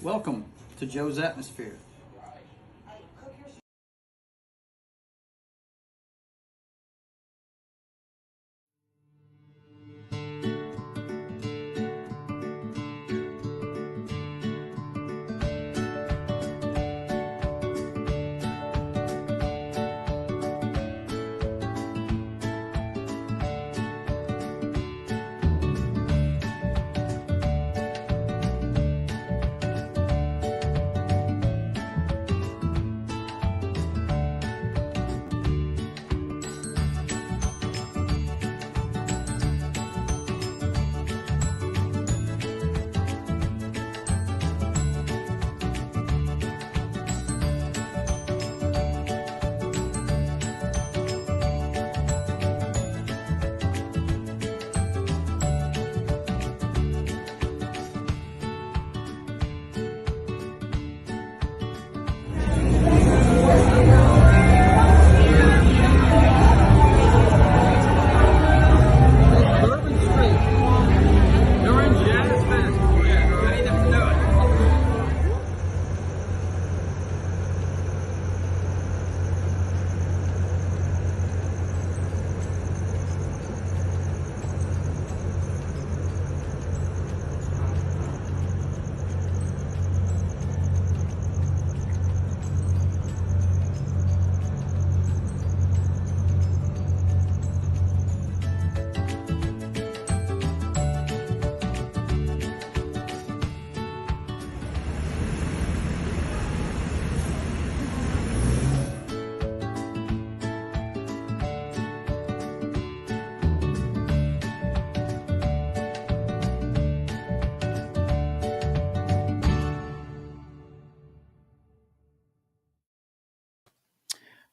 Welcome to Joe's Atmosphere.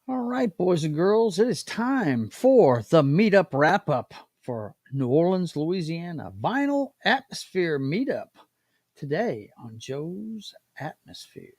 All right, boys and girls, it is time for the meetup wrap up for New Orleans, Louisiana Vinyl Atmosphere Meetup today on Joe's Atmosphere.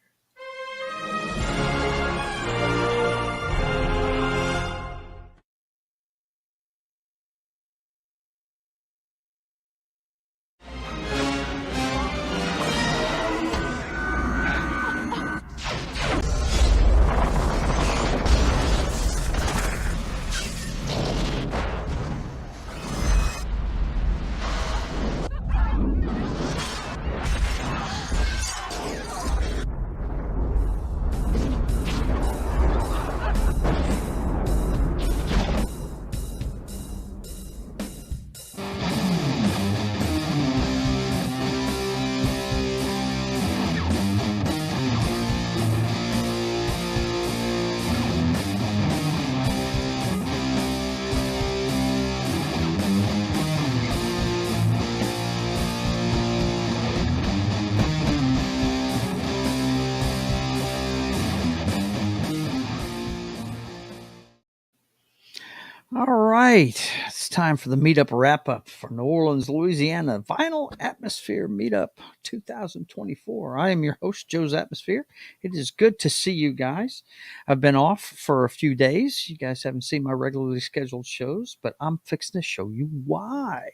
All right, it's time for the meetup wrap up for New Orleans, Louisiana Vinyl Atmosphere Meetup 2024. I am your host, Joe's Atmosphere. It is good to see you guys. I've been off for a few days. You guys haven't seen my regularly scheduled shows, but I'm fixing to show you why.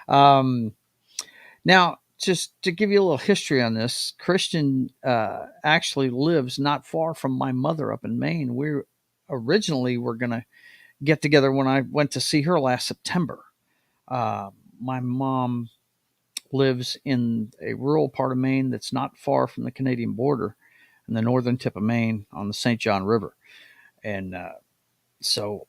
Um, Now, just to give you a little history on this, Christian actually lives not far from my mother up in Maine. We originally were going to get together when I went to see her last September. Uh, my mom lives in a rural part of Maine that's not far from the Canadian border in the northern tip of Maine on the St. John River. And so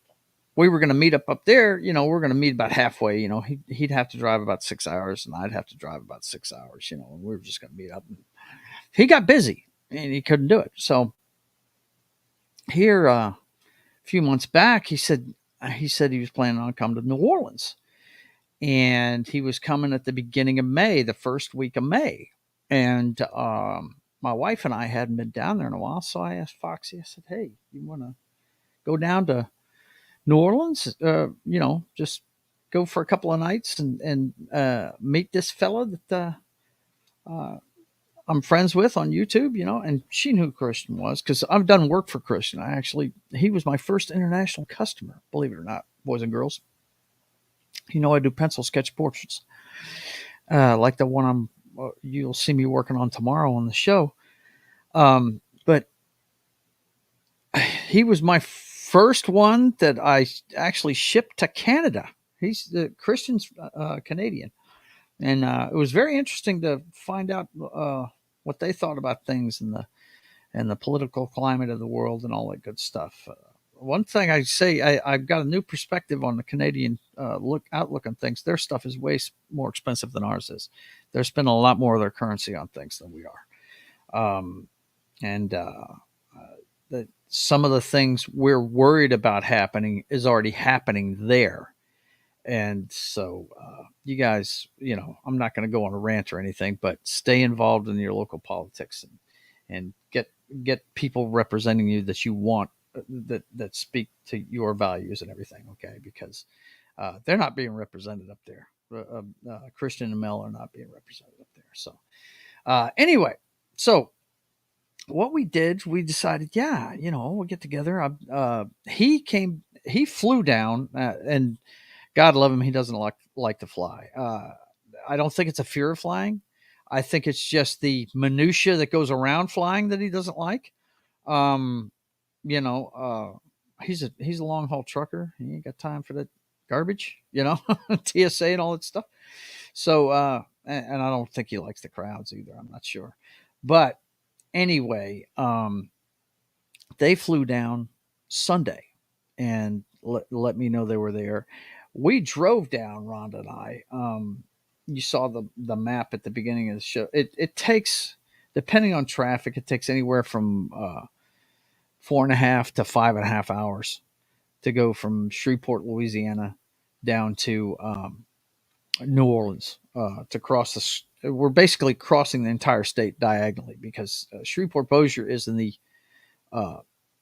we were going to meet up there. We're going to meet about halfway. He'd have to drive about 6 hours and I'd have to drive about 6 hours, and we were just going to meet up. And he got busy and he couldn't do it. So here, a few months back, he was planning on coming to New Orleans, and he was coming at the beginning of May, the first week of May. And my wife and I hadn't been down there in a while, so I asked Foxy. I said, "Hey, you want to go down to New Orleans? Just go for a couple of nights and meet this fella that uh, I'm friends with on YouTube, and she knew who Christian was because I've done work for Christian. He was my first international customer, believe it or not, boys and girls. I do pencil sketch portraits, like the one I'm you'll see me working on tomorrow on the show. But he was my first one that I actually shipped to Canada. He's the Christian's Canadian, and it was very interesting to find out what they thought about things and the political climate of the world and all that good stuff. One thing I say, I've got a new perspective on the Canadian outlook on things. Their stuff is way more expensive than ours is. They're spending a lot more of their currency on things than we are, and that some of the things we're worried about happening is already happening there. And so, you guys, I'm not going to go on a rant or anything, but stay involved in your local politics and get people representing you that you want, that speak to your values and everything. Okay, because they're not being represented up there. Christian and Mel are not being represented up there. So anyway, so what we did, we decided, yeah, we'll get together. He flew down, and God love him, he doesn't like to fly. I don't think it's a fear of flying. I think it's just the minutia that goes around flying that he doesn't like. Um, he's a long haul trucker. He ain't got time for that garbage, TSA and all that stuff. So, and I don't think he likes the crowds either. I'm not sure, but anyway, they flew down Sunday and let me know they were there. We drove down, Rhonda and I. You saw the map at the beginning of the show. It takes, depending on traffic, it takes anywhere from 4.5 to 5.5 hours to go from Shreveport, Louisiana, down to New Orleans to cross the. We're basically crossing the entire state diagonally because Shreveport Bossier is in the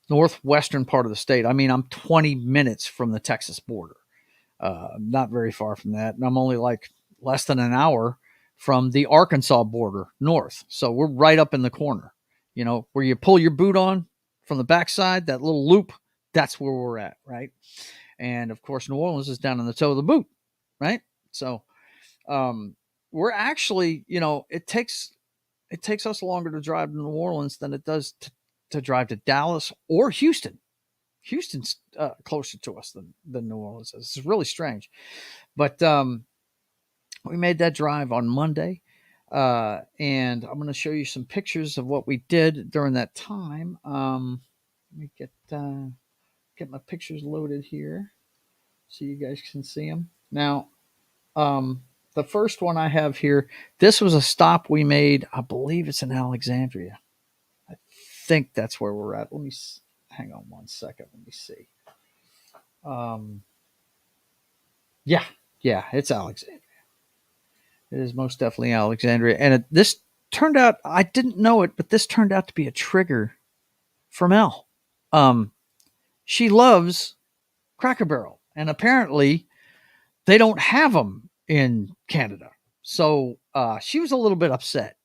northwestern part of the state. I mean, I'm 20 minutes from the Texas border. Not very far from that. And I'm only like less than an hour from the Arkansas border north. So we're right up in the corner, where you pull your boot on from the backside, that little loop, that's where we're at. Right. And of course, New Orleans is down in the toe of the boot. Right. So, we're actually, it takes us longer to drive to New Orleans than it does to drive to Dallas or Houston. Houston's closer to us than New Orleans is. It's really strange. But we made that drive on Monday. And I'm going to show you some pictures of what we did during that time. Let me get my pictures loaded here so you guys can see them. Now, the first one I have here, this was a stop we made. I believe it's in Alexandria. I think that's where we're at. Let me hang on one second. Let me see. Yeah, it's Alexandria. It is most definitely Alexandria. And this turned out, I didn't know it, but this turned out to be a trigger for Mel. She loves Cracker Barrel, and apparently they don't have them in Canada. So she was a little bit upset.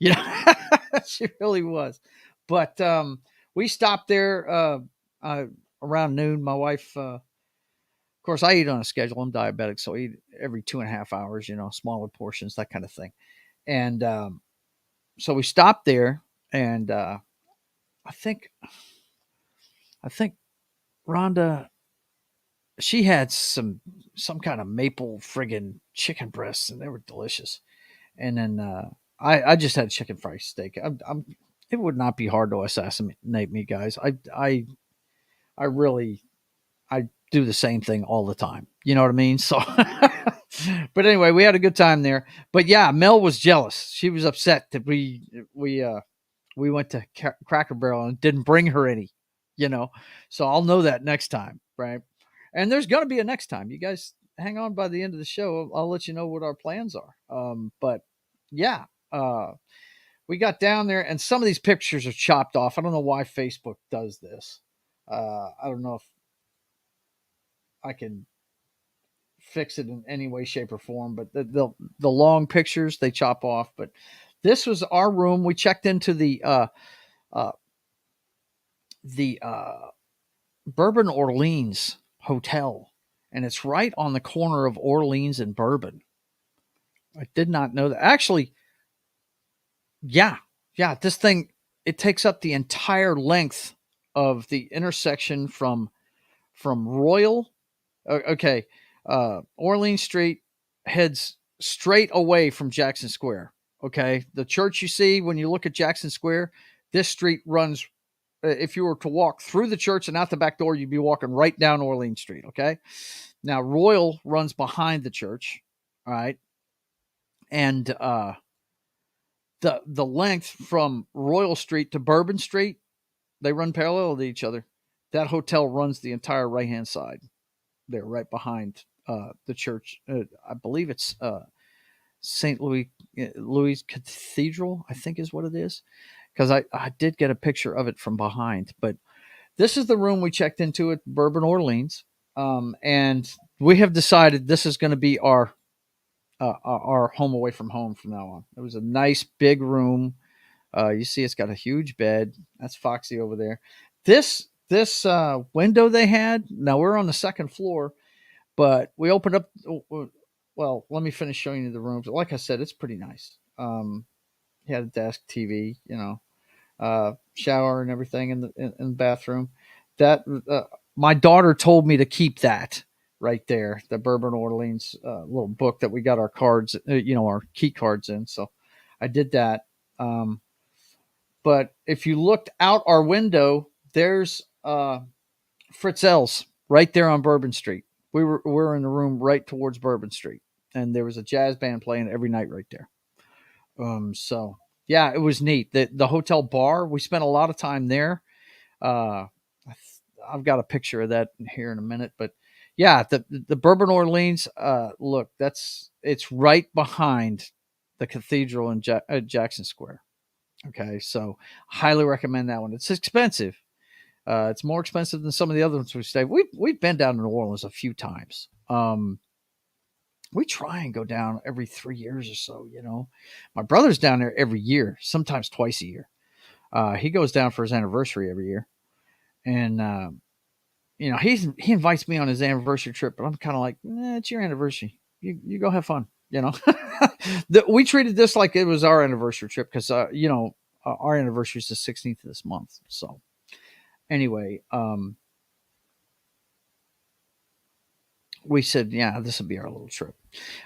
She really was. But we stopped there around noon. My wife, of course, I eat on a schedule. I'm diabetic, so I eat every 2.5 hours, smaller portions, that kind of thing. And so we stopped there, and I think Rhonda, she had some kind of maple friggin' chicken breasts, and they were delicious. And then I just had chicken fried steak. It would not be hard to assassinate me, guys. I really do the same thing all the time. You know what I mean? So, but anyway, we had a good time there. But yeah, Mel was jealous. She was upset that we went to Cracker Barrel and didn't bring her any. So I'll know that next time, right? And there's gonna be a next time. You guys hang on. By the end of the show, I'll let you know what our plans are. But yeah, we got down there, and some of these pictures are chopped off. I don't know why Facebook does this. I don't know if I can fix it in any way, shape, or form, but the long pictures they chop off. But this was our room. We checked into the Bourbon Orleans Hotel, and it's right on the corner of Orleans and Bourbon. I did not know that. Actually, Yeah, yeah. This thing, it takes up the entire length of the intersection from Royal. Okay, Orleans Street heads straight away from Jackson Square. Okay, the church you see when you look at Jackson Square, this street runs. If you were to walk through the church and out the back door, you'd be walking right down Orleans Street. Okay, now Royal runs behind the church. All right, and the length from Royal Street to Bourbon Street, they run parallel to each other. That hotel runs the entire right hand side. They're right behind the church. I believe it's St. Louis Cathedral, I think is what it is. Because I did get a picture of it from behind. But this is the room we checked into at Bourbon Orleans. And we have decided this is going to be our home away from home from now on. It was a nice big room. You see, it's got a huge bed. That's Foxy over there. This window they had. Now we're on the second floor, but we opened up. Well, let me finish showing you the rooms. Like I said, it's pretty nice. He had a desk, TV, shower and everything in the bathroom. That my daughter told me to keep that right there, the Bourbon Orleans little book that we got our cards, our key cards in. So I did that. But if you looked out our window, there's Fritzell's right there on Bourbon Street. We're in the room right towards Bourbon Street, and there was a jazz band playing every night right there. So yeah, it was neat. The hotel bar, we spent a lot of time there. Uh, I've got a picture of that here in a minute, but yeah, the Bourbon Orleans. Look, it's right behind the cathedral in Jackson Square. Okay, so highly recommend that one. It's expensive. It's more expensive than some of the other ones we stayed. We've been down to New Orleans a few times. We try and go down every 3 years or so. My brother's down there every year, sometimes twice a year. He goes down for his anniversary every year, and he invites me on his anniversary trip, but I'm kind of like, it's your anniversary. You go have fun. We treated this like it was our anniversary trip because our anniversary is the 16th of this month. So anyway, we said, yeah, this will be our little trip.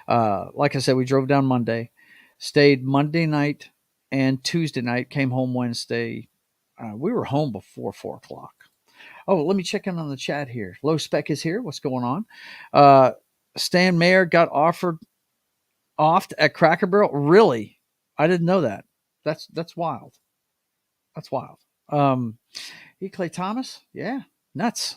Like I said, we drove down Monday, stayed Monday night and Tuesday night, came home Wednesday. We were home before 4 o'clock. Oh, let me check in on the chat here. Low Spec is here. What's going on? Stan Mayer got offered off at Cracker Barrel. Really? I didn't know that. That's wild. That's wild. Clay Thomas? Yeah, nuts.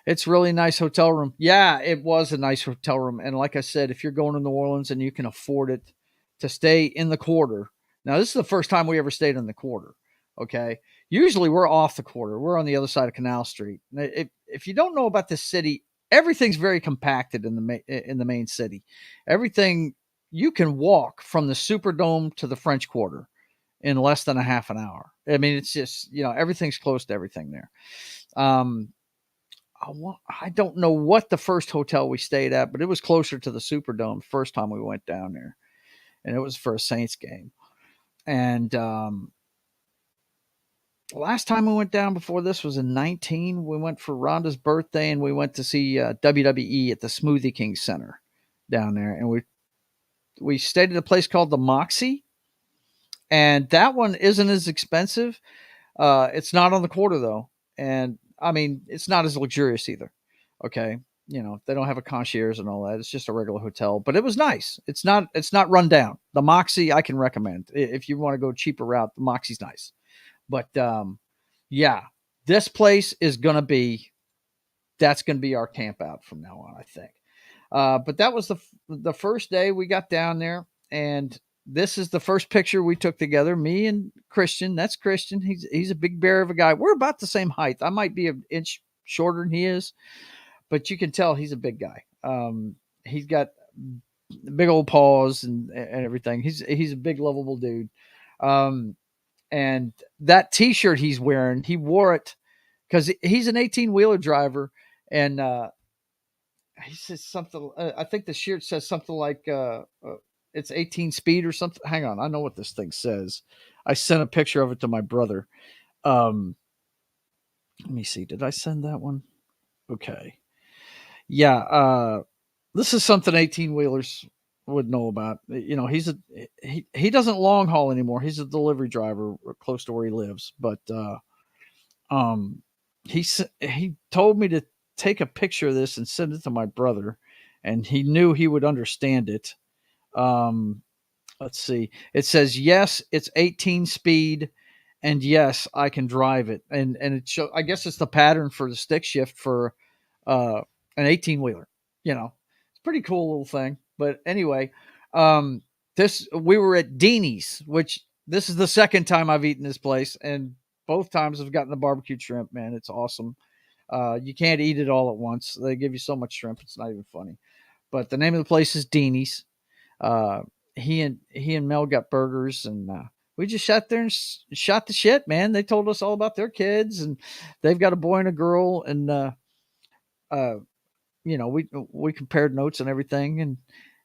It's really nice hotel room. Yeah, it was a nice hotel room. And like I said, if you're going to New Orleans and you can afford it to stay in the quarter. Now, this is the first time we ever stayed in the quarter. Okay. Usually we're off the quarter. We're on the other side of Canal Street. If you don't know about this city, everything's very compacted in the main city. Everything you can walk from the Superdome to the French Quarter in less than a half an hour. I mean, it's just, everything's close to everything there. I don't know what the first hotel we stayed at, but it was closer to the Superdome the first time we went down there, and it was for a Saints game. And last time we went down before this was in 19. We went for Rhonda's birthday, and we went to see WWE at the Smoothie King Center down there, and we stayed at a place called the Moxie, and that one isn't as expensive. It's not on the quarter though, and I mean it's not as luxurious either. Okay, they don't have a concierge and all that. It's just a regular hotel, but it was nice. It's not run down. The Moxie I can recommend if you want to go cheaper route. The Moxie's nice, but yeah, this place is gonna be our camp out from now on, I think. But that was the first day we got down there, and this is the first picture we took together. Me and Christian. That's Christian. He's a big bear of a guy. We're about the same height. I might be an inch shorter than he is, but you can tell he's a big guy. He's got big old paws and everything. He's a big, lovable dude. And that T-shirt he's wearing, he wore it because he's an 18-wheeler driver, and he says something. I think the shirt says something like it's 18 speed or something. Hang on, I know what this thing says. I sent a picture of it to my brother. Um, let me see. Did I send that one? Okay. Yeah. This is something 18 wheelers would know about. He doesn't long haul anymore. He's a delivery driver close to where he lives, but um, he told me to take a picture of this and send it to my brother, and he knew he would understand it. Um, let's see. It says yes, it's 18 speed, and yes, I can drive it. And it show. I guess it's the pattern for the stick shift for uh, an 18 wheeler. It's a pretty cool little thing. But anyway, um, this we were at Deanie's, which this is the second time I've eaten this place, and both times I've gotten the barbecue shrimp. Man, it's awesome. You can't eat it all at once. They give you so much shrimp, it's not even funny. But the name of the place is Deanie's. Uh, he and Mel got burgers, and we just sat there and shot the shit, man. They told us all about their kids, and they've got a boy and a girl, and uh, we compared notes and everything,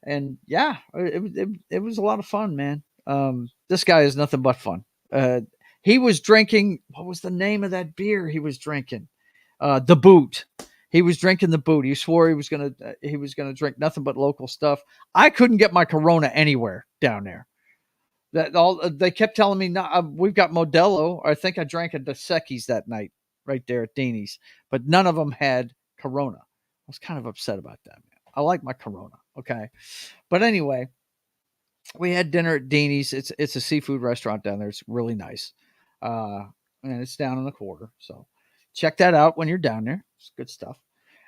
and yeah, it was a lot of fun, man. This guy is nothing but fun. He was drinking. What was the name of that beer he was drinking? The Boot. He was drinking the Boot. He swore he was gonna drink nothing but local stuff. I couldn't get my Corona anywhere down there. That all they kept telling me. No, we've got Modelo. I think I drank a Dos Equis that night right there at Deanie's, but none of them had Corona. I was kind of upset about that, man. I like my Corona. Okay, but anyway, we had dinner at Deanie's. It's a seafood restaurant down there. It's really nice, uh, and it's down in the quarter. So check that out when you're down there. It's good stuff.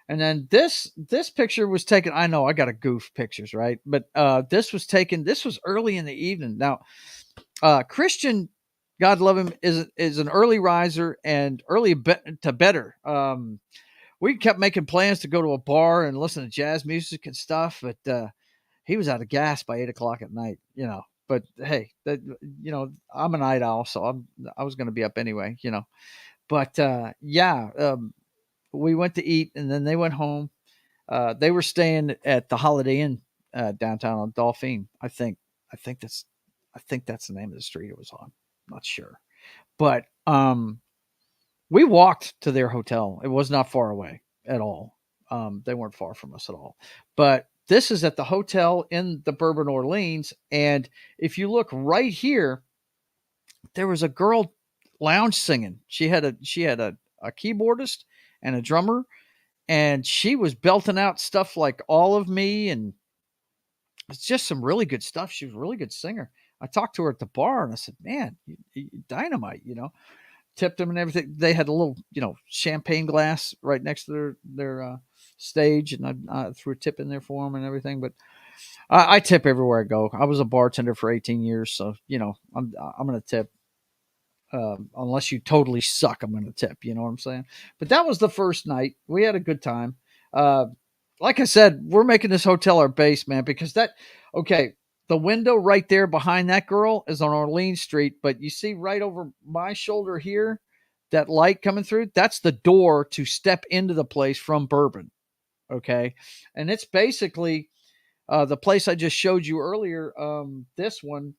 And then this picture was taken. I know I got to goof pictures, right? But this was taken. This was early in the evening. Now, Christian, God love him, is an early riser and to better. We kept making plans to go to a bar and listen to jazz music and stuff, but he was out of gas by 8 o'clock at night. But hey, I'm a night owl, so I was going to be up anyway. But yeah, we went to eat, and then they went home. They were staying at the Holiday Inn downtown on Dauphine. I think that's I think that's the name of the street it was on. I'm not sure, but we walked to their hotel. It was not far away at all. They weren't far from us at all. But this is at the hotel in the Bourbon Orleans, and if you look right here, there was a girl lounge singing. She had a keyboardist and a drummer, and she was belting out stuff like All of Me, and it's just some really good stuff. She was a really good singer. I talked to her at the bar, and I said, "Man, you dynamite!" Tipped them and everything. They had a little, champagne glass right next to their stage, and I threw a tip in there for them and everything. But I tip everywhere I go. I was a bartender for 18 years, so I'm going to tip. Unless you totally suck, I'm going to tip. You know what I'm saying? But that was the first night. We had a good time. Uh, like I said, we're making this hotel our base, man, because okay, the window right there behind that girl is on Orleans Street, but you see right over my shoulder here, that light coming through, that's the door to step into the place from Bourbon. Okay. And it's basically the place I just showed you earlier. This one,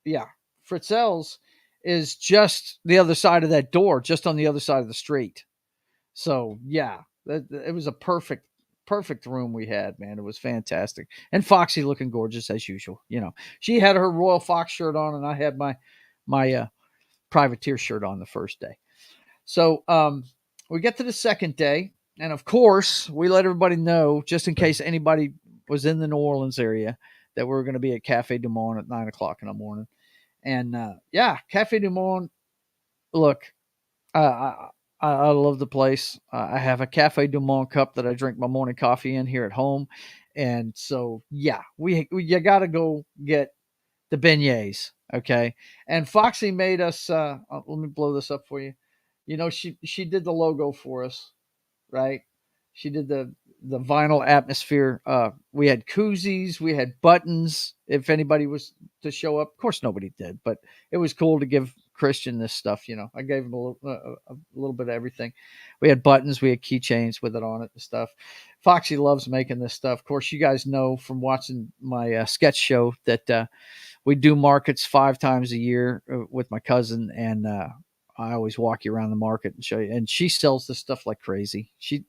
yeah, Fritzell's is just the other side of that door, just on the other side of the street. So yeah, it was a perfect room we had, man. It was fantastic. And Foxy looking gorgeous as usual. She had her Royal Fox shirt on, and I had my privateer shirt on the first day. So we get to the second day, and of course we let everybody know, just in case anybody was in the New Orleans area, that we were going to be at Cafe Du Monde at 9 o'clock in the morning. And yeah, Cafe Du Monde. Look, I love the place. I have a Cafe Du Monde cup that I drink my morning coffee in here at home, and so yeah, you got to go get the beignets, okay? And Foxy made us. Let me blow this up for you. She did the logo for us, right? She did the vinyl Atmosfere. We had koozies, we had buttons. If anybody was to show up, of course nobody did, but it was cool to give Christian this stuff. I gave him a little bit of everything. We had buttons, we had keychains with it on it and stuff. Foxy loves making this stuff. Of course, you guys know from watching my sketch show that we do markets 5 times a year with my cousin, and I always walk you around the market and show you. And she sells this stuff like crazy. She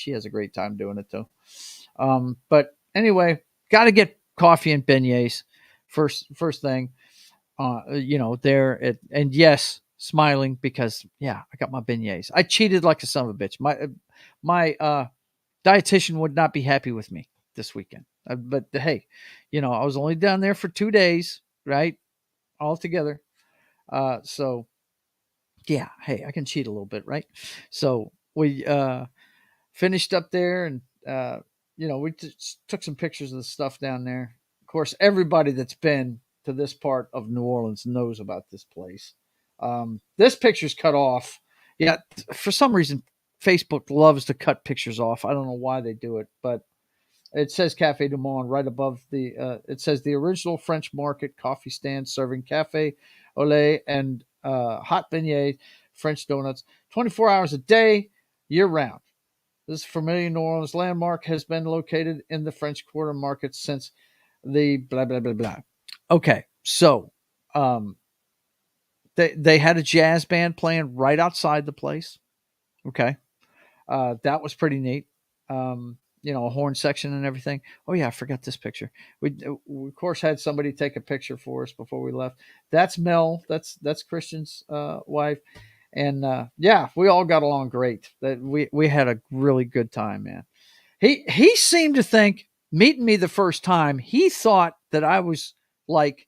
has a great time doing it too. But anyway, got to get coffee and beignets first thing. There and yes, smiling because yeah, I got my beignets. I cheated like a son of a bitch. My dietitian would not be happy with me this weekend. But hey, I was only down there for 2 days, right? All together. So yeah, hey, I can cheat a little bit, right? So we finished up there, and we just took some pictures of the stuff down there. Of course, everybody that's been to this part of New Orleans knows about this place. This picture's cut off. Yeah, for some reason, Facebook loves to cut pictures off. I don't know why they do it, but it says Cafe du Monde right above the. It says the original French market coffee stand serving cafe au lait and hot beignets, French donuts, 24 hours a day, year round. This familiar New Orleans landmark has been located in the French Quarter market since the blah blah blah blah. Okay, so they had a jazz band playing right outside the place. Okay, that was pretty neat. A horn section and everything. Oh yeah, I forgot this picture. We of course had somebody take a picture for us before we left. That's Mel. That's Christian's wife. And yeah, we all got along great. That we had a really good time, man. He seemed to think, meeting me the first time, he thought that I was like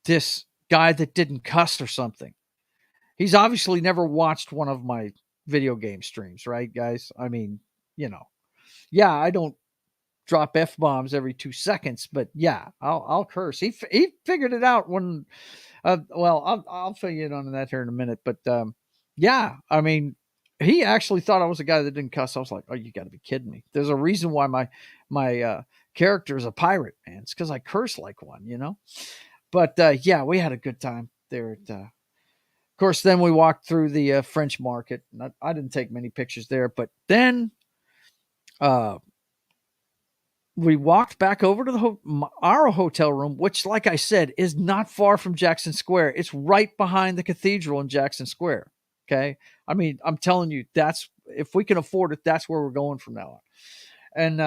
this guy that didn't cuss or something. He's obviously never watched one of my video game streams, right, guys? I mean, yeah, I don't drop f bombs every 2 seconds, but yeah, I'll curse. He figured it out when. Well, I'll fill you in on that here in a minute, but yeah, I mean, he actually thought I was a guy that didn't cuss. I was like, oh, you got to be kidding me. There's a reason why my character is a pirate, man. It's because I curse like one. But yeah, we had a good time there. Of course, then we walked through the French market. I didn't take many pictures there, but then uh, we walked back over to our hotel room, which, like I said, is not far from Jackson Square. It's right behind the cathedral in Jackson Square. Okay. I mean, I'm telling you, if we can afford it, that's where we're going from now on. And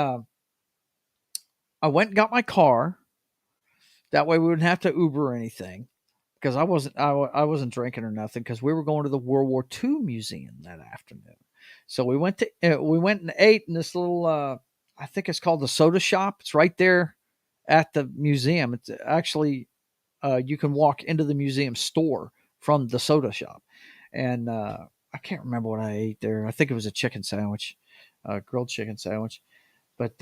I went and got my car. That way we wouldn't have to Uber or anything, because I wasn't drinking or nothing, because we were going to the World War II museum that afternoon. So we went and ate in this little, I think it's called the Soda Shop. It's right there at the museum. It's actually, you can walk into the museum store from the Soda Shop. And I can't remember what I ate there. I think it was a chicken sandwich, grilled chicken sandwich. But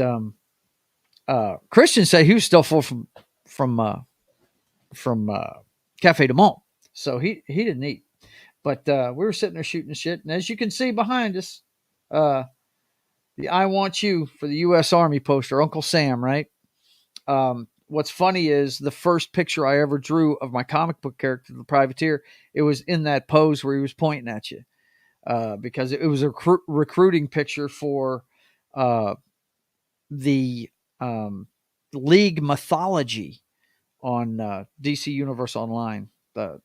Christian said he was still full from Cafe du Monde, so he didn't eat. But we were sitting there shooting the shit, and as you can see behind us, the "I Want You" for the U.S. Army poster, Uncle Sam, right? What's funny is the first picture I ever drew of my comic book character, the Privateer, it was in that pose where he was pointing at you, because it was a recruiting picture for the League mythology on DC Universe Online. I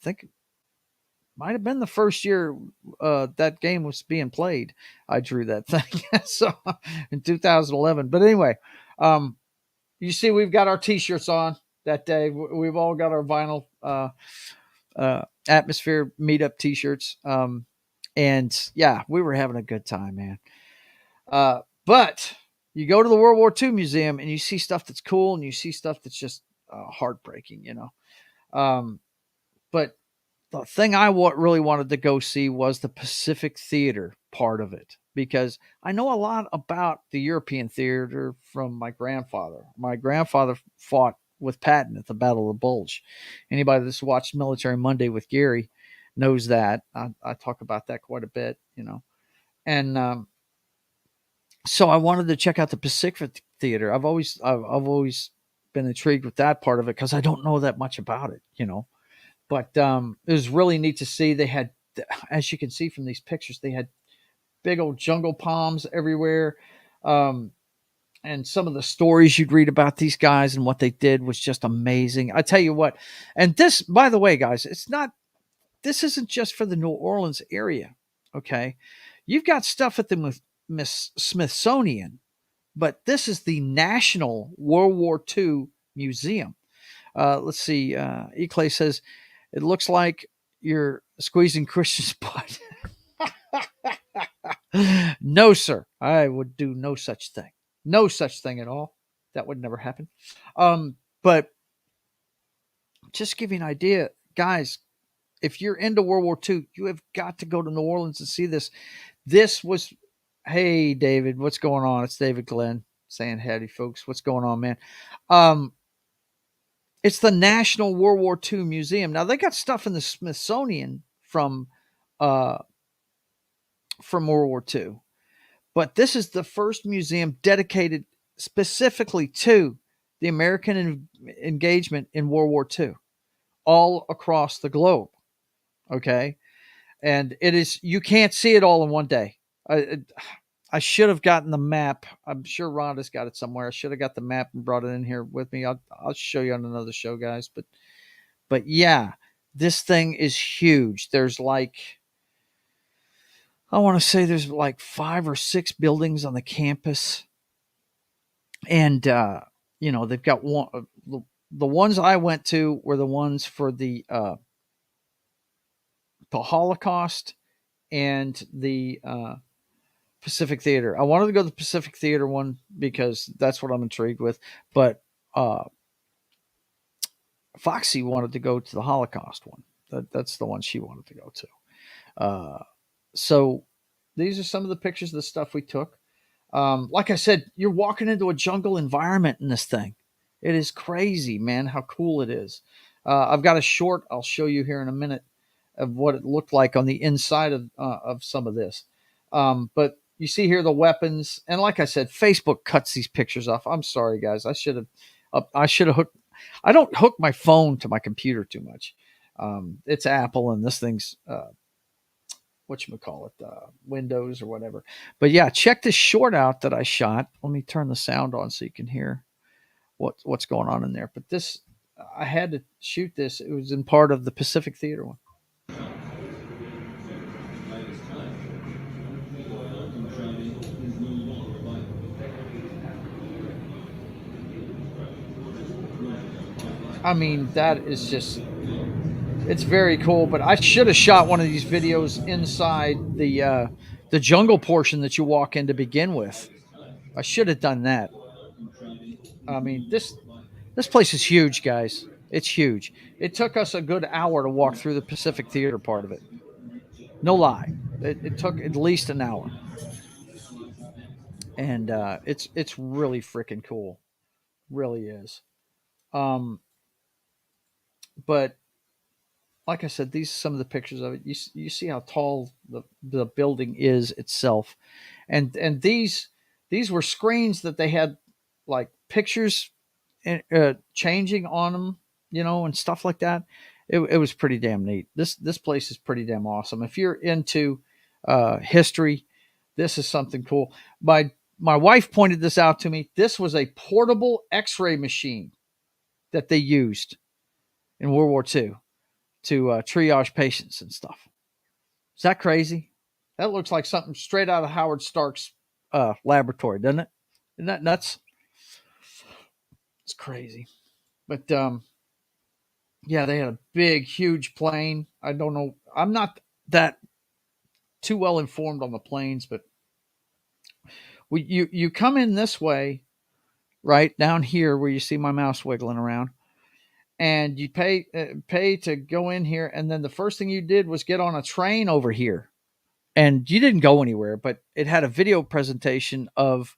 think it might have been the first year that game was being played. I drew that thing so in 2011. But anyway, you see, we've got our T-shirts on that day. We've all got our vinyl Atmosfere meetup T-shirts. And yeah, we were having a good time, man. But you go to the World War II museum and you see stuff that's cool, and you see stuff that's just heartbreaking, but the thing I really wanted to go see was the Pacific Theater part of it, because I know a lot about the European theater from my grandfather. My grandfather fought with Patton at the Battle of the Bulge. Anybody that's watched Military Monday with Gary knows that. I talk about that quite a bit, and so I wanted to check out the Pacific Theater. I've always been intrigued with that part of it, because I don't know that much about it, But it was really neat to see. They had, as you can see from these pictures, they had big old jungle palms everywhere. and some of the stories you'd read about these guys and what they did was just amazing. I tell you what, and this, by the way, guys, this isn't just for the New Orleans area. Okay. You've got stuff at the Smithsonian, but this is the National World War II Museum. Let's see. Eclay says, it looks like you're squeezing Christian's butt. No, sir. I would do no such thing. No such thing at all. That would never happen. But just give you an idea, guys, if you're into World War II, you have got to go to New Orleans and see this. This was, hey, David, what's going on? It's David Glenn saying, howdy, folks. What's going on, man? It's the National World War II Museum. Now, they got stuff in the Smithsonian from World War II, but this is the first museum dedicated specifically to the American engagement in World War II all across the globe. Okay. And it is, you can't see it all in one day. I should have gotten the map. I'm sure Rhonda's got it somewhere. I should have got the map and brought it in here with me. I'll show you on another show, guys. But yeah, this thing is huge. There's like, I want to say there's like 5 or 6 buildings on the campus. And, they've got one, the ones I went to were the ones for the Holocaust and the Pacific Theater. I wanted to go to the Pacific Theater one because that's what I'm intrigued with. But Foxy wanted to go to the Holocaust one. That's the one she wanted to go to. So these are some of the pictures of the stuff we took. Like I said, you're walking into a jungle environment in this thing. It is crazy, man, how cool it is. I've got a short I'll show you here in a minute of what it looked like on the inside of some of this. But you see here the weapons, and like I said, Facebook cuts these pictures off. I'm sorry, guys. I should have hooked. I don't hook my phone to my computer too much. It's Apple, and this thing's whatchamacallit, Windows or whatever. But yeah, check this short out that I shot. Let me turn the sound on so you can hear what's going on in there. But this, I had to shoot this. It was in part of the Pacific Theater one. I mean, that is just, it's very cool. But I should have shot one of these videos inside the jungle portion that you walk in to begin with. I should have done that. I mean, this place is huge, guys. It's huge. It took us a good hour to walk through the Pacific Theater part of it. No lie, it took at least an hour, and it's really freaking cool. Really is. Um, but like I said, these are some of the pictures of it. You see how tall the building is itself, and these were screens that they had like pictures changing on them, and stuff like that. It was pretty damn neat. This place is pretty damn awesome. If you're into history, this is something cool. My wife pointed this out to me. This was a portable X-ray machine that they used in World War II to triage patients and stuff. Is that crazy? That looks like something straight out of Howard Stark's laboratory, doesn't it? Isn't that nuts? It's crazy. But yeah, they had a big, huge plane. I don't know. I'm not that too well informed on the planes, but you come in this way, right down here where you see my mouse wiggling around, and you pay to go in here, and then the first thing you did was get on a train over here, and you didn't go anywhere, but it had a video presentation of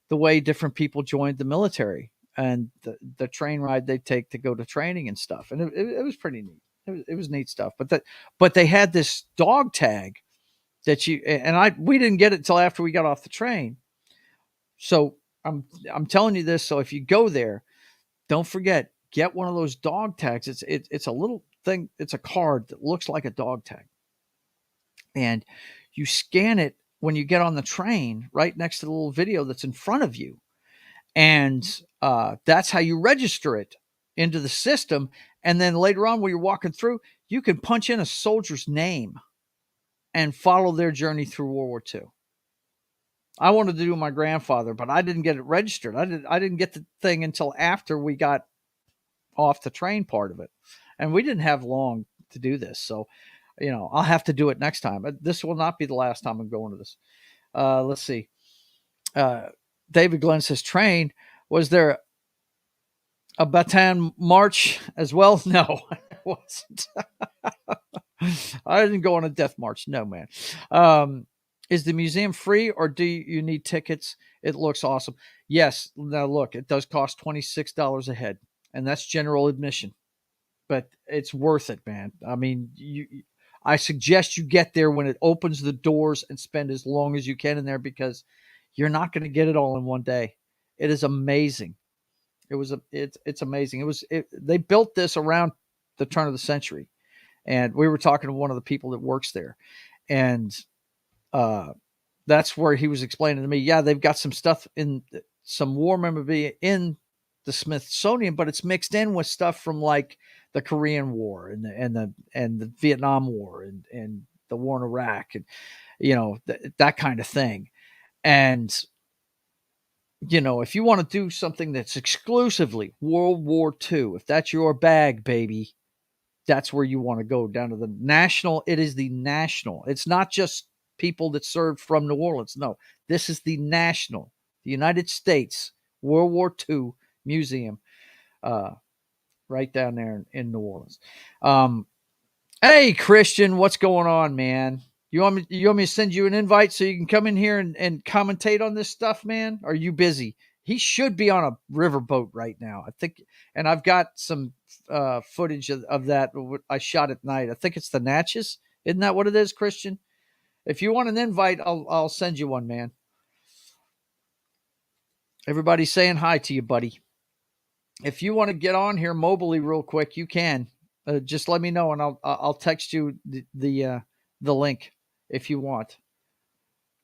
the way different people joined the military and the train ride they take to go to training and stuff, and it was pretty neat. It was neat stuff, but they had this dog tag that we didn't get it until after we got off the train. So I'm telling you this. So if you go there, don't forget, get one of those dog tags. It's a little thing. It's a card that looks like a dog tag, and you scan it when you get on the train right next to the little video that's in front of you. And that's how you register it into the system. And then later on, when you're walking through, you can punch in a soldier's name and follow their journey through World War II. I wanted to do my grandfather, but I didn't get it registered. I didn't get the thing until after we got off the train part of it, and we didn't have long to do this. So, I'll have to do it next time. This will not be the last time I'm going to this. Let's see. David Glenn says, train. Was there a Bataan march as well? No, it wasn't. I didn't go on a death march. No, man. Is the museum free or do you need tickets? It looks awesome. Yes. Now look, it does cost $26 a head, and that's general admission, but it's worth it, man. I mean, I suggest you get there when it opens the doors and spend as long as you can in there, because you're not going to get it all in one day. It is amazing. It's amazing. They built this around the turn of the century, and we were talking to one of the people that works there, and that's where he was explaining to me, yeah, they've got some stuff in some war memorabilia in the Smithsonian, but it's mixed in with stuff from like the Korean War and the Vietnam War and the war in Iraq, and that kind of thing. And if you want to do something that's exclusively World War II, if that's your bag, baby, that's where you want to go, down to the national. It is the national. It's not just people that served from New Orleans. No, this is the national, the United States World War II Museum, right down there in New Orleans. Hey, Christian, what's going on, man? You want me to send you an invite so you can come in here and commentate on this stuff, man? Are you busy? He should be on a riverboat right now, I think. And I've got some footage of that I shot at night. I think it's the Natchez. Isn't that what it is, Christian? If you want an invite, I'll send you one, man. Everybody's saying hi to you, buddy. If you want to get on here mobily real quick, you can. Just let me know, and I'll text you the link if you want.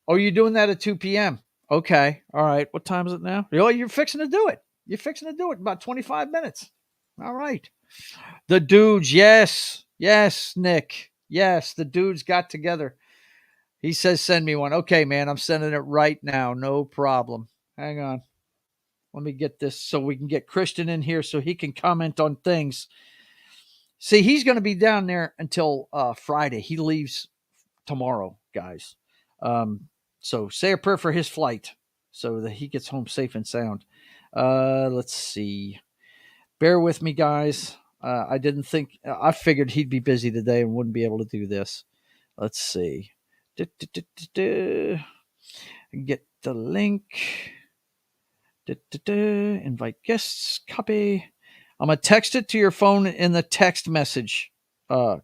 Oh, you're doing that at 2 p.m. Okay. All right. What time is it now? Oh, you're fixing to do it. You're fixing to do it in about 25 minutes. All right. The dudes. Yes. Yes, Nick. Yes, the dudes got together. He says, send me one. Okay, man. I'm sending it right now. No problem. Hang on. Let me get this so we can get Christian in here so he can comment on things. See, he's going to be down there until Friday. He leaves tomorrow, guys. So say a prayer for his flight so that he gets home safe and sound. Let's see. Bear with me, guys. I figured he'd be busy today and wouldn't be able to do this. Let's see. Get the link. Invite guests. Copy. I'm going to text it to your phone in the text message,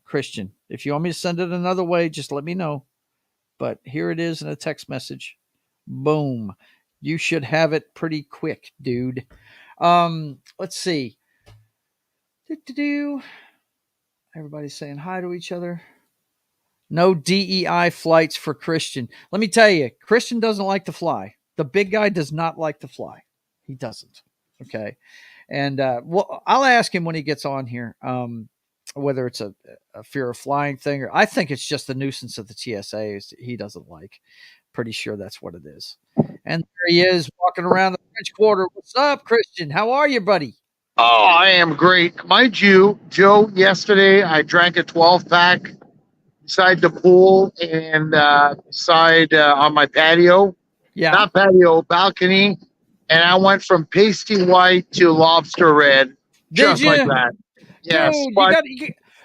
Christian. If you want me to send it another way, just let me know. But here it is in a text message. Boom. You should have it pretty quick, dude. Let's see. Everybody's saying hi to each other. No DEI flights for Christian. Let me tell you, Christian doesn't like to fly. The big guy does not like to fly. He doesn't. Okay. And I'll ask him when he gets on here, whether it's a fear of flying thing, or I think it's just the nuisance of the TSA he doesn't like. Pretty sure that's what it is. And there he is walking around the French Quarter. What's up, Christian? How are you, buddy? Oh, I am great. Mind you, Joe, yesterday I drank a 12-pack beside the pool and beside on my patio. Yeah. Not patio, balcony. And I went from pasty white to lobster red. Did you? Like that. Yes. Dude, but,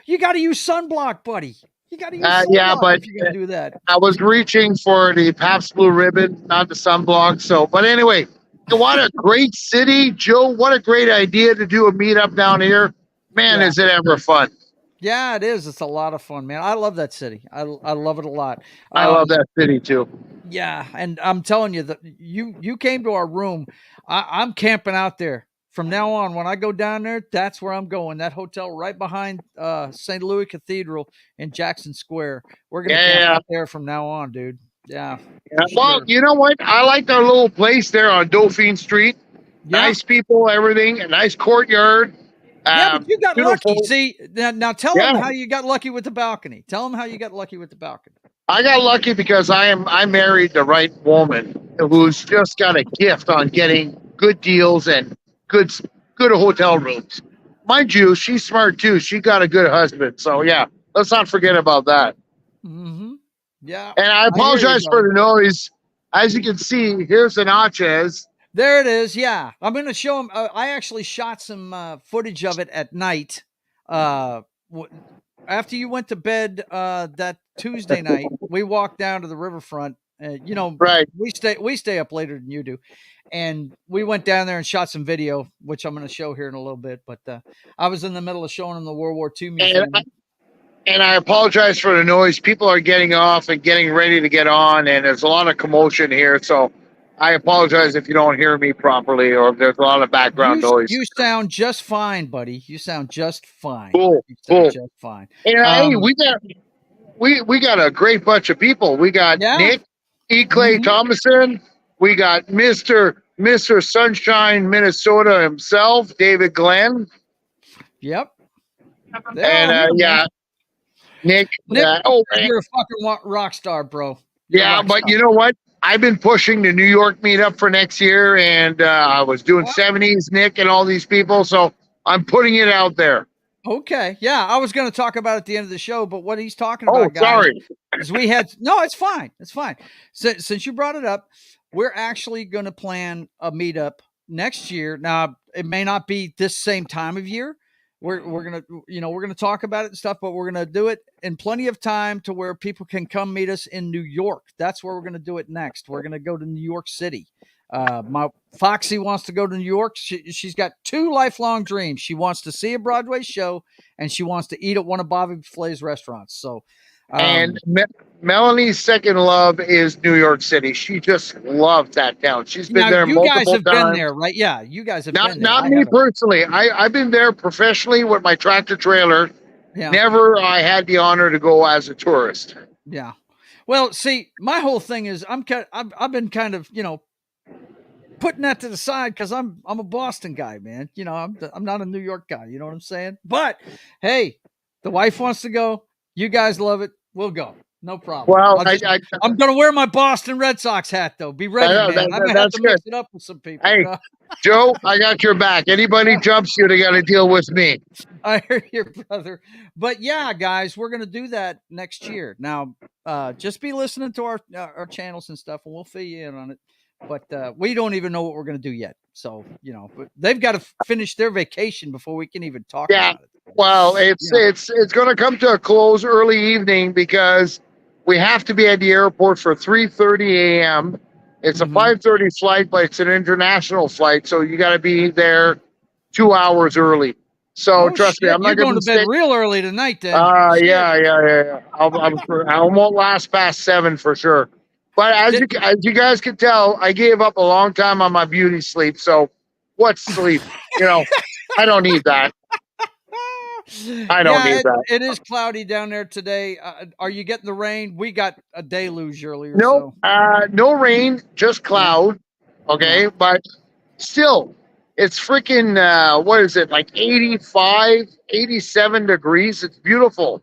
you got to use sunblock, buddy. You got to use sunblock yeah, but if you're going to do that. I was reaching for the Pabst Blue Ribbon, not the sunblock. So, but anyway, what a great city, Joe. What a great idea to do a meetup down here. Man, is it ever fun. Yeah, it is. It's a lot of fun, man. I love that city. I love it a lot. I love that city too. Yeah, and I'm telling you that you came to our room. I'm camping out there from now on. When I go down there, that's where I'm going. That hotel right behind St. Louis Cathedral in Jackson Square. We're gonna camp out there from now on, dude. Yeah. Well, you know what? I like our little place there on Dauphine Street. Yeah. Nice people, everything, a nice courtyard. Yeah, but you got lucky. Beautiful. See, now tell Yeah, them how you got lucky with the balcony. Tell them how you got lucky with the balcony. I got lucky because I married the right woman who's just got a gift on getting good deals and good good hotel rooms. Mind you, she's smart too. She got a good husband. So yeah, let's not forget about that. Mm-hmm. Yeah, And I I hear you, apologize for brother. the noise. As you can see, here's the Natchez. There it is. Yeah, I'm going to show him. I actually shot some footage of it at night. Uh, After you went to bed that Tuesday night, we walked down to the riverfront. Right. We stay up later than you do, and we went down there and shot some video, which I'm going to show here in a little bit. But I was in the middle of showing them the World War II And museum. and I apologize for the noise. People are getting off and getting ready to get on, and there's a lot of commotion here. So I apologize if you don't hear me properly or if there's a lot of background noise. You sound just fine, buddy. You sound just fine. Cool, You sound cool. just fine. And hey, we got a great bunch of people. We got Yeah. Nick E. Clay Thomason. We got Mister Sunshine Minnesota himself, David Glenn, Yep. They're and all here, man. yeah, Nick. Nick, Oh, you're a fucking rock star, bro. yeah, but you know what? I've been pushing the New York meetup for next year, and I was doing 70s, Nick, and all these people. So I'm putting it out there. Okay. Yeah, I was going to talk about it at the end of the show, but what he's talking Oh, about, guys, sorry. is we had no. It's fine. It's fine. Since you brought it up, we're actually going to plan a meetup next year. Now, it may not be this same time of year. We're gonna we're gonna talk about it and stuff, but we're gonna do it in plenty of time to where people can come meet us in New York. That's where we're gonna do it next. We're gonna go to New York City. My Foxy wants to go to New York. She's got two lifelong dreams. She wants to see a Broadway show, and she wants to eat at one of Bobby Flay's restaurants. So, And Melanie's second love is New York City. She just loves that town. She's been now there you guys multiple have times. been there, right? Yeah, you guys have been there. Not me personally. I've been there professionally with my tractor trailer. Yeah. Never I had the honor to go as a tourist. Yeah. Well, see, my whole thing is I've been kind of putting that to the side because I'm a Boston guy, man. I'm not a New York guy. You know what I'm saying? But hey, the wife wants to go. You guys love it. We'll go. No problem. Well, I'm going to wear my Boston Red Sox hat, though. Be ready, man. I might have to mix it up with some people. Hey, Joe, I got your back. Anybody jumps you, they got to deal with me. I hear your brother. But yeah, guys, we're going to do that next year. Now, just be listening to our channels and stuff, and we'll fill you in on it. But we don't even know what we're going to do yet. So, but they've got to finish their vacation before we can even talk about it. Well, it's going to come to a close early evening because we have to be at the airport for 3:30 a.m. It's a 5:30 flight, but it's an international flight, so you got to be there 2 hours early. So trust me, I'm not going to bed real early tonight. Then, yeah. I won't last past 7 for sure. But as you guys can tell, I gave up a long time on my beauty sleep. So what's sleep? I don't need that. I don't need that. It is cloudy down there today. Are you getting the rain? We got a deluge earlier. No, no rain, just cloud. Okay, but still, it's freaking, what is it, like 85, 87 degrees? It's beautiful.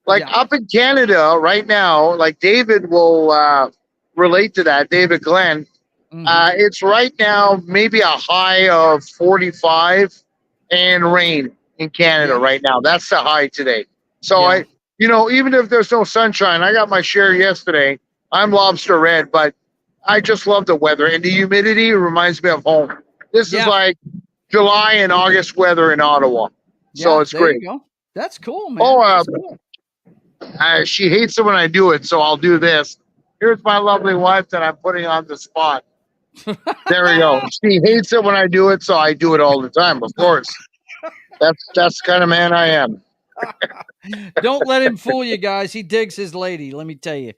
Like up in Canada right now, like David will relate to that, David Glenn. It's right now maybe a high of 45 and rain in Canada right now. That's the high today. So even if there's no sunshine, I got my share yesterday. I'm lobster red, but I just love the weather. And the humidity reminds me of home. This is like July and August weather in Ottawa. So it's great. You go. That's cool, man. She hates it when I do it, so I'll do this. Here's my lovely wife that I'm putting on the spot. There we go. She hates it when I do it, so I do it all the time, of course. That's the kind of man I am. Don't let him fool you, guys. He digs his lady. Let me tell you.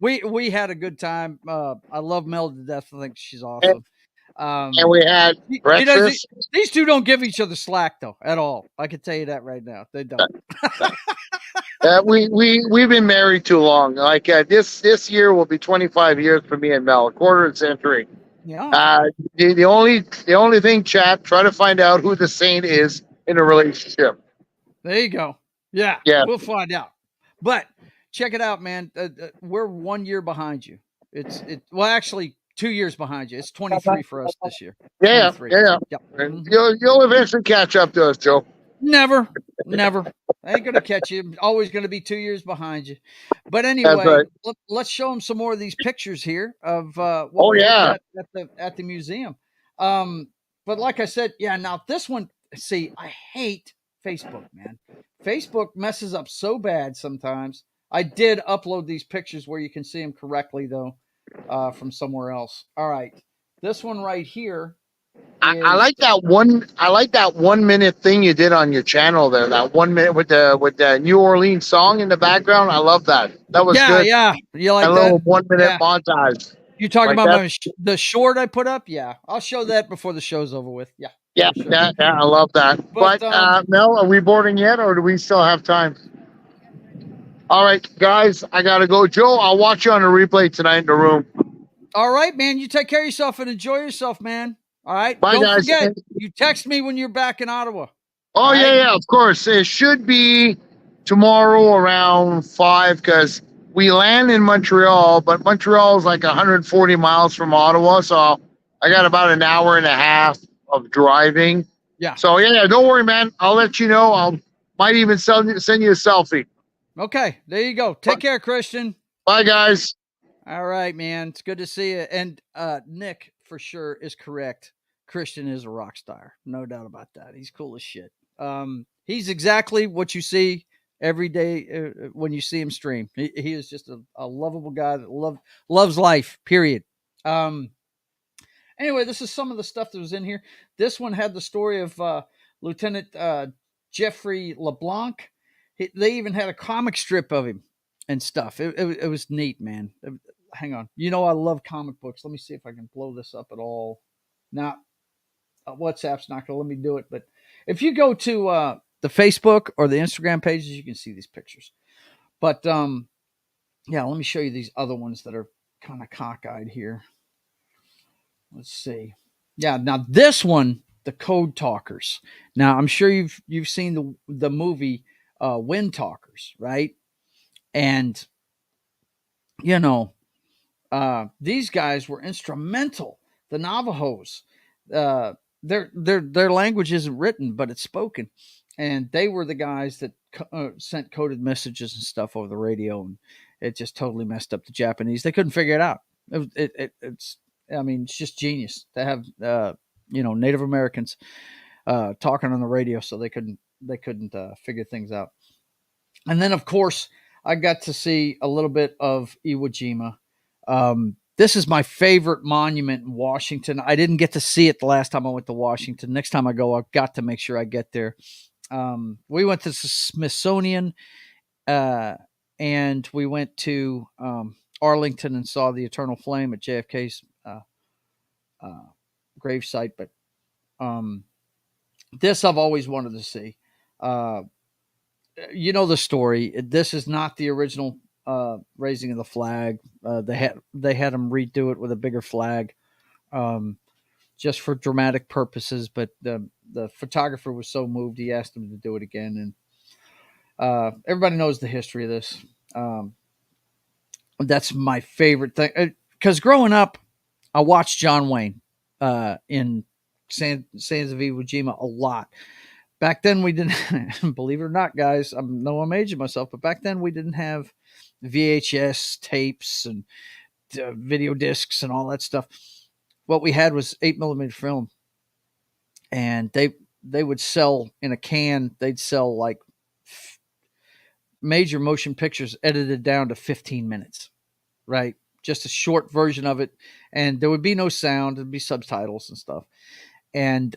We had a good time. I love Mel to death. I think she's awesome. And we had breakfast. These two don't give each other slack though at all. I can tell you that right now. They don't. We've been married too long. Like this year will be 25 years for me and Mel, a quarter century. Yeah. The only thing, chat, try to find out who the saint is in a relationship. There you go. Yeah, Yeah, we'll find out. But check it out, man. We're 1 year behind you. Well, actually 2 years behind you. It's 23 for us this year. yeah, 23. yeah, Yep. yeah. Hmm. You'll eventually catch up to us, Joe. Never, never. I ain't gonna catch you. I'm always gonna be 2 years behind you. But That's anyway, right. let's show them some more of these pictures here of what Oh we looked yeah, at the museum. Um, but like I said, yeah. Now this one, see, I hate Facebook, man. Facebook messes up so bad sometimes. I did upload these pictures where you can see them correctly though, from somewhere else. All right, this one right here I is like that one. I like that 1 minute thing you did on your channel there. That 1 minute with the New Orleans song in the background. I love that. That was yeah, good. yeah. You A like that? little 1 minute Yeah. montage You talking like about that. the short I put up? Yeah, I'll show that before the show's over with. Yeah, Yeah, for sure. yeah, yeah. I love that. But But Mel, are we boarding yet, or do we still have time? All right, guys, I gotta go. Joe, I'll watch you on the replay tonight in the room. all right, man, you take care of yourself and enjoy yourself, man. All right, Bye, don't guys. forget you text me when you're back in Ottawa. All Oh yeah, right. yeah, of course. It should be tomorrow around 5 because we land in Montreal, but Montreal is like 140 miles from Ottawa, so I got about an hour and a half of driving. Yeah. So yeah, don't worry, man. I'll let you know. I'll might even send you a selfie. Okay. There you go. Take care, Christian. Bye, guys. All right, man. It's good to see you. And Nick for sure is correct. Christian is a rock star, no doubt about that. He's cool as shit. He's exactly what you see every day when you see him stream. He is just a lovable guy that loves life. Period. Um, anyway, this is some of the stuff that was in here. This one had the story of Lieutenant Jeffrey LeBlanc. They even had a comic strip of him and stuff. It was neat, man. Hang on. You know I love comic books. Let me see if I can blow this up at all. Now, WhatsApp's not going to let me do it, but if you go to the Facebook or the Instagram pages, you can see these pictures. But yeah, let me show you these other ones that are kind of cockeyed here. Let's see. Yeah, now this one, the Code Talkers. Now I'm sure you've seen the movie Wind Talkers, right? And you know, these guys were instrumental. The Navajos, uh, their language isn't written, but it's spoken, and they were the guys that sent coded messages and stuff over the radio, and it just totally messed up the Japanese. They couldn't figure it out. It's I mean, it's just genius to have Native Americans talking on the radio, so they couldn't figure things out. And then, of course, I got to see a little bit of Iwo Jima. This is my favorite monument in Washington. I didn't get to see it the last time I went to Washington. Next time I go, I've got to make sure I get there. We went to the Smithsonian, uh, and we went to Arlington and saw the Eternal Flame at JFK's uh, gravesite. But um, this I've always wanted to see. Uh, you know the story. This is not the original raising of the flag. They had them redo it with a bigger flag, um, just for dramatic purposes. But the photographer was so moved, he asked them to do it again. And everybody knows the history of this. Um, that's my favorite thing because growing up, I watched John Wayne in Sands of Iwo Jima a lot. Back then we didn't believe it or not, guys. I'm aging myself, but back then we didn't have VHS tapes and video discs and all that stuff. What we had was 8 millimeter film, and they would sell in a can. They'd sell like major motion pictures edited down to 15 minutes, right? Just a short version of it, and there would be no sound. There'd be subtitles and stuff. And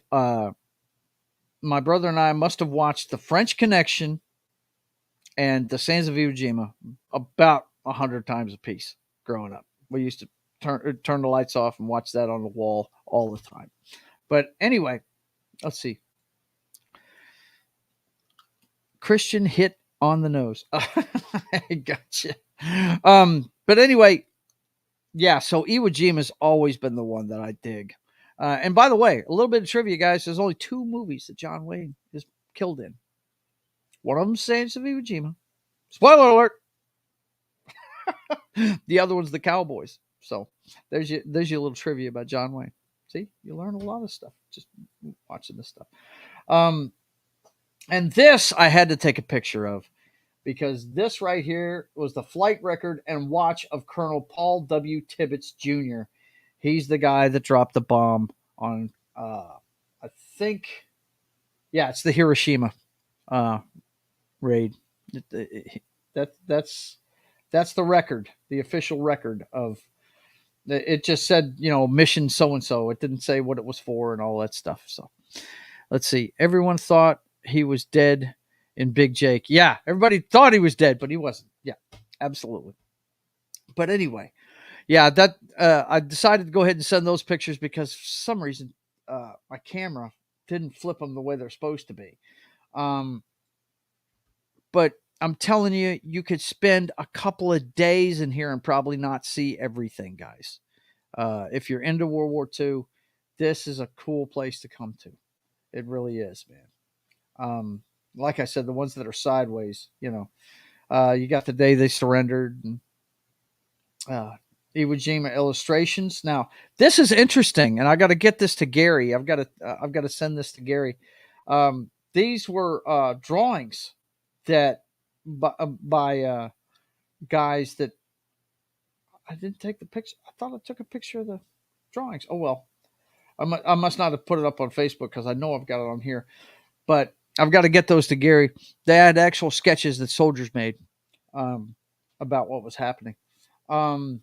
my brother and I must have watched The French Connection and The Sands of Iwo Jima about 100 times a piece growing up. We used to turn the lights off and watch that on the wall all the time. But anyway, let's see. Christian hit on the nose. I gotcha. But anyway, yeah, so Iwo Jima's always been the one that I dig. And by the way, a little bit of trivia, guys. There's only 2 movies that John Wayne is killed in. One of them's Saints of Iwo Jima. Spoiler alert. The other one's the Cowboys. So there's your little trivia about John Wayne. See, you learn a lot of stuff just watching this stuff. Um, and this I had to take a picture of because this right here was the flight record and watch of Colonel Paul W. Tibbets Jr. He's the guy that dropped the bomb on, I think, yeah, it's the Hiroshima uh, raid. That's the record, the official record of. It just said, mission so and so. It didn't say what it was for and all that stuff. So let's see. Everyone thought he was dead in Big Jake. Yeah, everybody thought he was dead, but he wasn't. Yeah, absolutely. But anyway, yeah, that I decided to go ahead and send those pictures because for some reason my camera didn't flip them the way they're supposed to be. Um, but I'm telling you, you could spend a couple of days in here and probably not see everything, guys. If you're into World War II, this is a cool place to come to. It really is, man. Like I said, the ones that are sideways, you got the day they surrendered, and Iwo Jima illustrations. Now, this is interesting, and I got to get this to Gary. I've got to send this to Gary. These were drawings that by guys that I didn't take the picture. I thought I took a picture of the drawings. Oh well, I must not have put it up on Facebook because I know I've got it on here. But I've got to get those to Gary. They had actual sketches that soldiers made about what was happening. Um,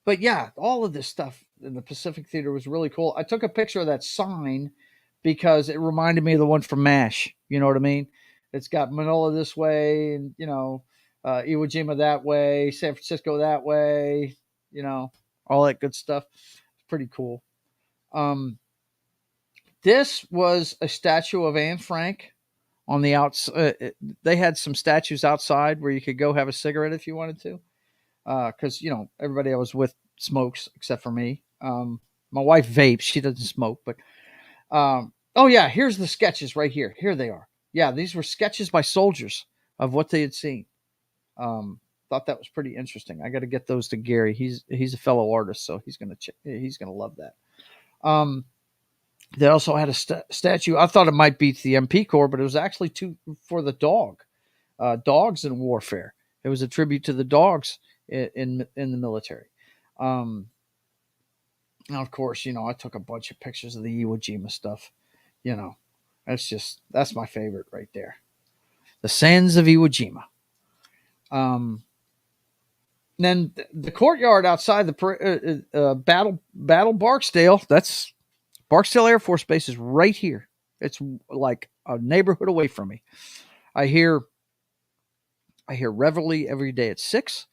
but yeah, all of this stuff in the Pacific Theater was really cool. I took a picture of that sign because it reminded me of the one from MASH. You know what I mean? It's got Manila this way, and Iwo Jima that way, San Francisco that way. All that good stuff. It's pretty cool. Um, this was a statue of Anne Frank on the outside. They had some statues outside where you could go have a cigarette if you wanted to. Because everybody I was with smokes except for me. My wife vapes; she doesn't smoke. But oh yeah, here's the sketches right here. Here they are. Yeah, these were sketches by soldiers of what they had seen. Thought that was pretty interesting. I got to get those to Gary. He's a fellow artist, so he's gonna love that. They also had a statue. I thought it might be the MP Corps, but it was actually for the dog, dogs in warfare. It was a tribute to the dogs in the military. Now, of course, I took a bunch of pictures of the Iwo Jima stuff. That's my favorite right there. The sands of Iwo Jima. Then the courtyard outside the Battle Barksdale. That's Barksdale Air Force Base is right here. It's like a neighborhood away from me. I hear reveille every day at 6.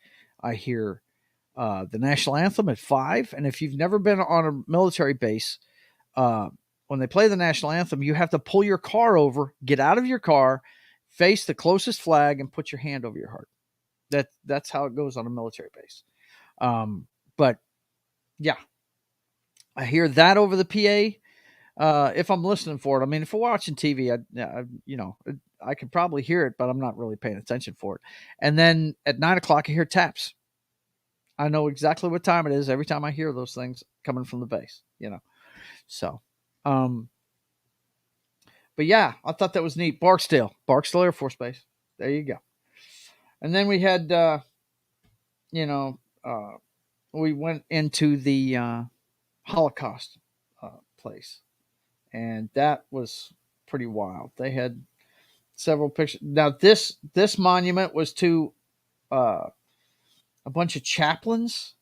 I hear the national anthem at 5. And if you've never been on a military base, when they play the national anthem, you have to pull your car over, get out of your car, face the closest flag, and put your hand over your heart. That's how it goes on a military base. But yeah, I hear that over the PA. If I'm listening for it, I mean, if we're watching TV, I could probably hear it, but I'm not really paying attention for it. And then at 9:00, I hear taps. I know exactly what time it is every time I hear those things coming from the base. So, but yeah, I thought that was neat. Barksdale Air Force Base. There you go. And then we had, we went into the Holocaust place, and that was pretty wild. They had several pictures. Now this monument was to a bunch of chaplains.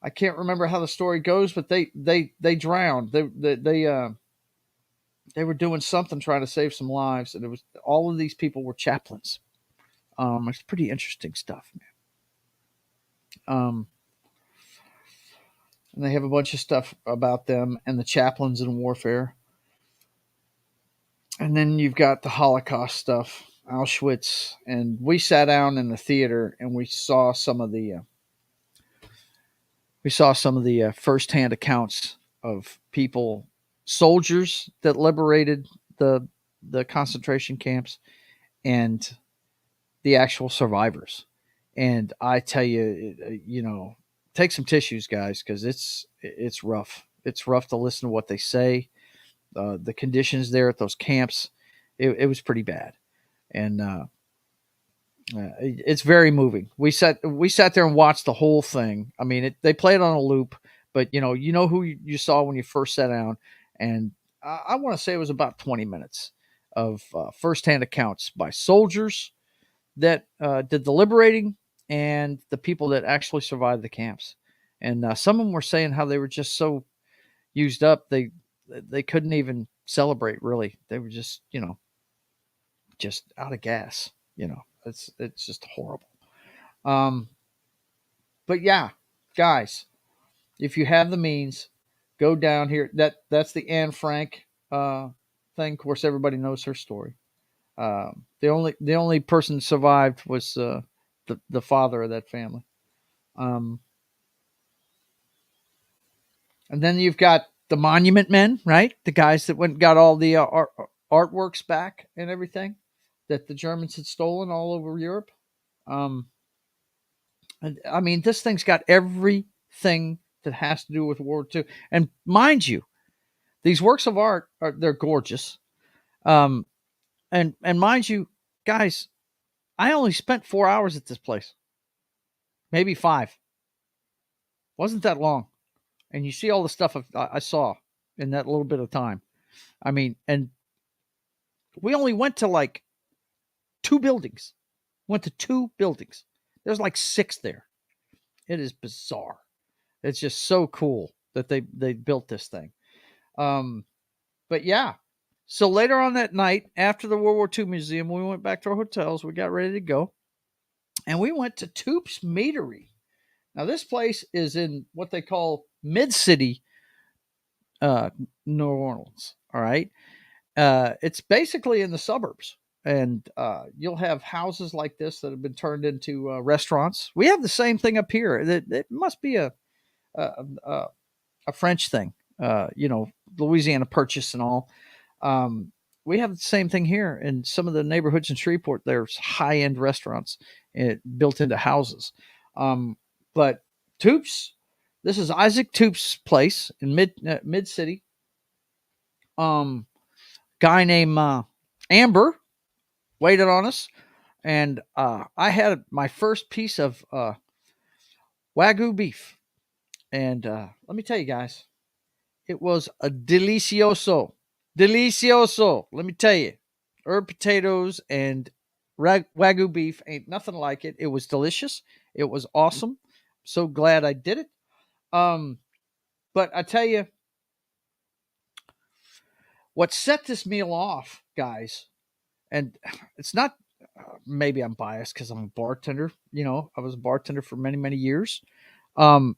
I can't remember how the story goes, but they drowned. They were doing something trying to save some lives, and it was all of these people were chaplains. It's pretty interesting stuff, man. And they have a bunch of stuff about them and the chaplains in warfare. And then you've got the Holocaust stuff, Auschwitz, and we sat down in the theater and we saw some of the We saw some of the firsthand accounts of people, soldiers that liberated the concentration camps, and the actual survivors. And I tell you, take some tissues, guys, because it's rough. It's rough to listen to what they say. The conditions there at those camps, it was pretty bad, and it's very moving. We sat there and watched the whole thing. I mean, they played on a loop, but who you saw when you first sat down, and I want to say it was about 20 minutes of firsthand accounts by soldiers that did the liberating and the people that actually survived the camps. And some of them were saying how they were just so used up they couldn't even celebrate. Really, they were just just out of gas. It's just horrible. Um, but yeah, guys, if you have the means, go down here. That's the Anne Frank thing. Of course, everybody knows her story. The only person survived was the father of that family. Um, and then you've got the Monument Men, right? The guys that went and got all the artworks back and everything that the Germans had stolen all over Europe. Um, and I mean, this thing's got everything that has to do with World War II. And mind you, these works of art they're gorgeous. Um, and mind you, guys, I only spent 4 hours at this place, maybe 5. Wasn't that long. And you see all the stuff I saw in that little bit of time. I mean, and we only went to like 2 buildings. Went to 2 buildings. There's like 6 there. It is bizarre. It's just so cool that they built this thing. But yeah. So later on that night, after the World War II Museum, we went back to our hotels. We got ready to go. And we went to Toop's Meadery. Now, this place is in what they call Mid-City, New Orleans. All right. It's basically in the suburbs. And you'll have houses like this that have been turned into restaurants. We have the same thing up here. It must be a French thing, Louisiana Purchase and all. We have the same thing here in some of the neighborhoods in Shreveport. There's high end restaurants built into houses. But Toops, this is Isaac Toops' place in Mid City. Guy named Amber waited on us, and I had my first piece of Wagyu beef. And let me tell you guys, it was a delicioso. Delicioso. Let me tell you. Herb potatoes and Wagyu beef ain't nothing like it. It was delicious. It was awesome. So glad I did it. But I tell you, what set this meal off, guys, and it's not, maybe I'm biased because I'm a bartender. I was a bartender for many, many years. I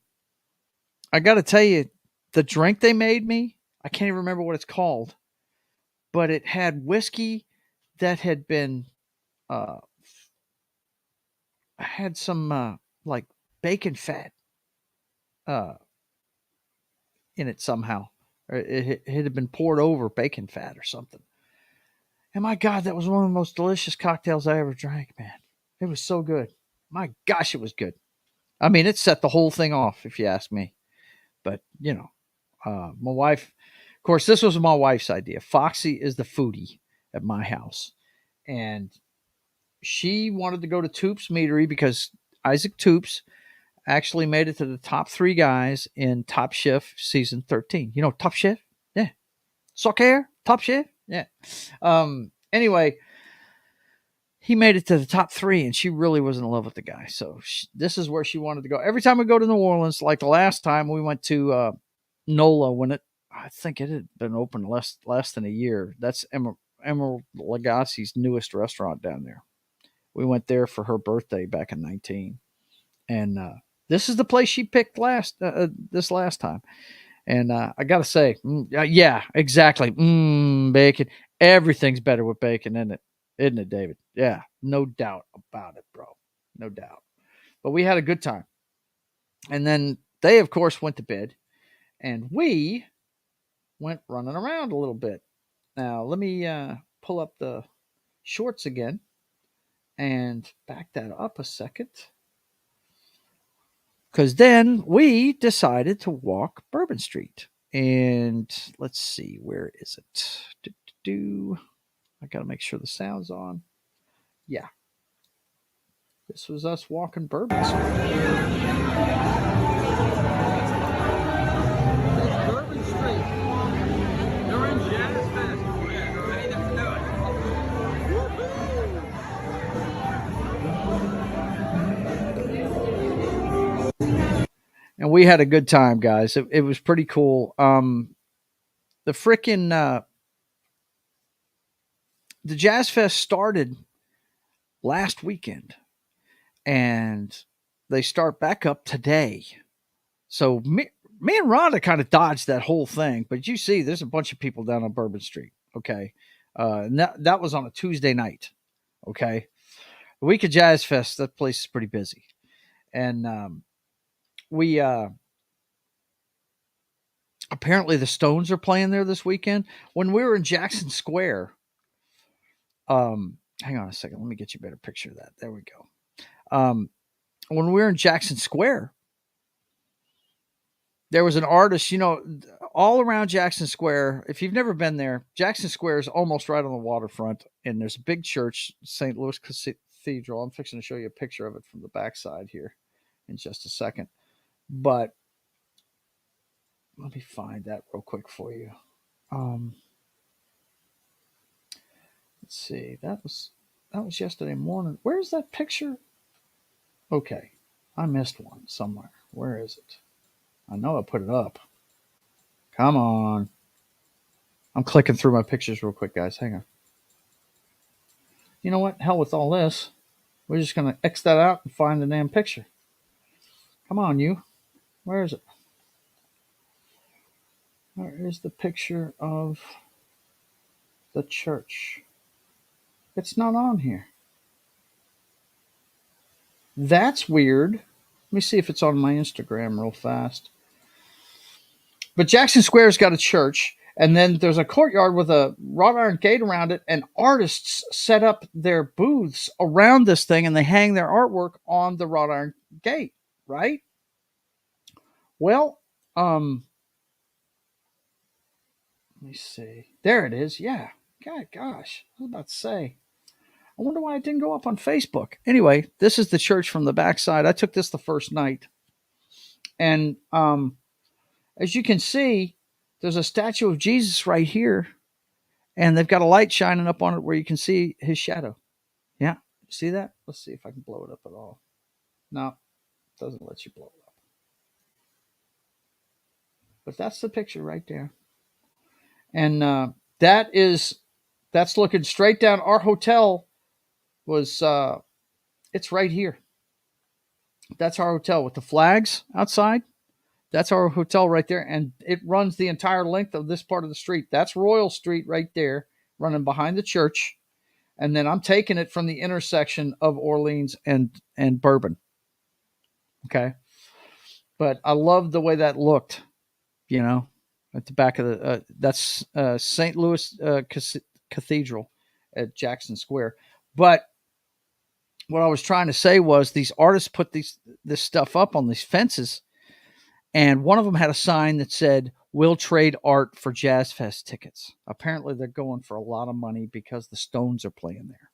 got to tell you, the drink they made me, I can't even remember what it's called, but it had whiskey that had been, had some like bacon fat in it somehow. Or it had been poured over bacon fat or something. And my God, that was one of the most delicious cocktails I ever drank, man. It was so good. My gosh, it was good. I mean, it set the whole thing off, if you ask me. But, my wife, of course, this was my wife's idea. Foxy is the foodie at my house. And she wanted to go to Toop's Meadery because Isaac Toops actually made it to the top 3 guys in Top Chef season 13. You know, Top Chef? Yeah. Soccer? Top Chef? Yeah. Anyway, he made it to the top 3, and she really was in love with the guy. So this is where she wanted to go. Every time we go to New Orleans, like the last time we went to NOLA, when I think it had been open less than a year. That's Emerald Lagasse's newest restaurant down there. We went there for her birthday back in 19, and this is the place she picked this last time. And I gotta say, yeah, exactly. Bacon. Everything's better with bacon, isn't it, David? Yeah, no doubt about it, bro. No doubt. But we had a good time. And then they, of course, went to bed, and we went running around a little bit. Now, let me pull up the shorts again and back that up a second. Because then we decided to walk Bourbon Street. And let's see, where is it? I got to make sure the sound's on. Yeah. This was us walking Bourbon Street. That's Bourbon Street. During Jazz Fest. We're ready to do it. And we had a good time, guys. It was pretty cool. The freaking the Jazz Fest started last weekend, and they start back up today. So me and Rhonda kind of dodged that whole thing, but you see, there's a bunch of people down on Bourbon Street. Okay, and that was on a Tuesday night. Okay, the week of Jazz Fest, that place is pretty busy, and we apparently the Stones are playing there this weekend. When we were in Jackson Square, hang on a second, let me get you a better picture of that. There we go. When we were in Jackson Square, there was an artist, all around Jackson Square. If you've never been there, Jackson Square is almost right on the waterfront, and there's a big church, St. Louis Cathedral. I'm fixing to show you a picture of it from the backside here in just a second. But let me find that real quick for you. Let's see. That was yesterday morning. Where's that picture? Okay, I missed one somewhere. Where is it? I know I put it up. Come on. I'm clicking through my pictures real quick, guys. Hang on. You know what? Hell with all this. We're just going to X that out and find the damn picture. Come on, you. Where is it? Where is the picture of the church? It's not on here. That's weird. Let me see if it's on my Instagram real fast. But Jackson Square's got a church, and then there's a courtyard with a wrought iron gate around it, and artists set up their booths around this thing, and they hang their artwork on the wrought iron gate, right? Well, let me see. There it is. Yeah. God, gosh. I was about to say. I wonder why it didn't go up on Facebook. Anyway, this is the church from the backside. I took this the first night. And as you can see, there's a statue of Jesus right here. And they've got a light shining up on it where you can see his shadow. Yeah. See that? Let's see if I can blow it up at all. No, it doesn't let you blow it up. But that's the picture right there. And that's looking straight down. Our hotel was it's right here. That's our hotel with the flags outside. That's our hotel right there, and it runs the entire length of this part of the street. That's Royal Street right there, running behind the church, and then I'm taking it from the intersection of Orleans and Bourbon. Okay, but I love the way that looked. At the back of the that's St. Louis Cathedral at Jackson Square. But what I was trying to say was these artists put this stuff up on these fences, and one of them had a sign that said, "We'll trade art for Jazz Fest tickets." Apparently, they're going for a lot of money because the Stones are playing there.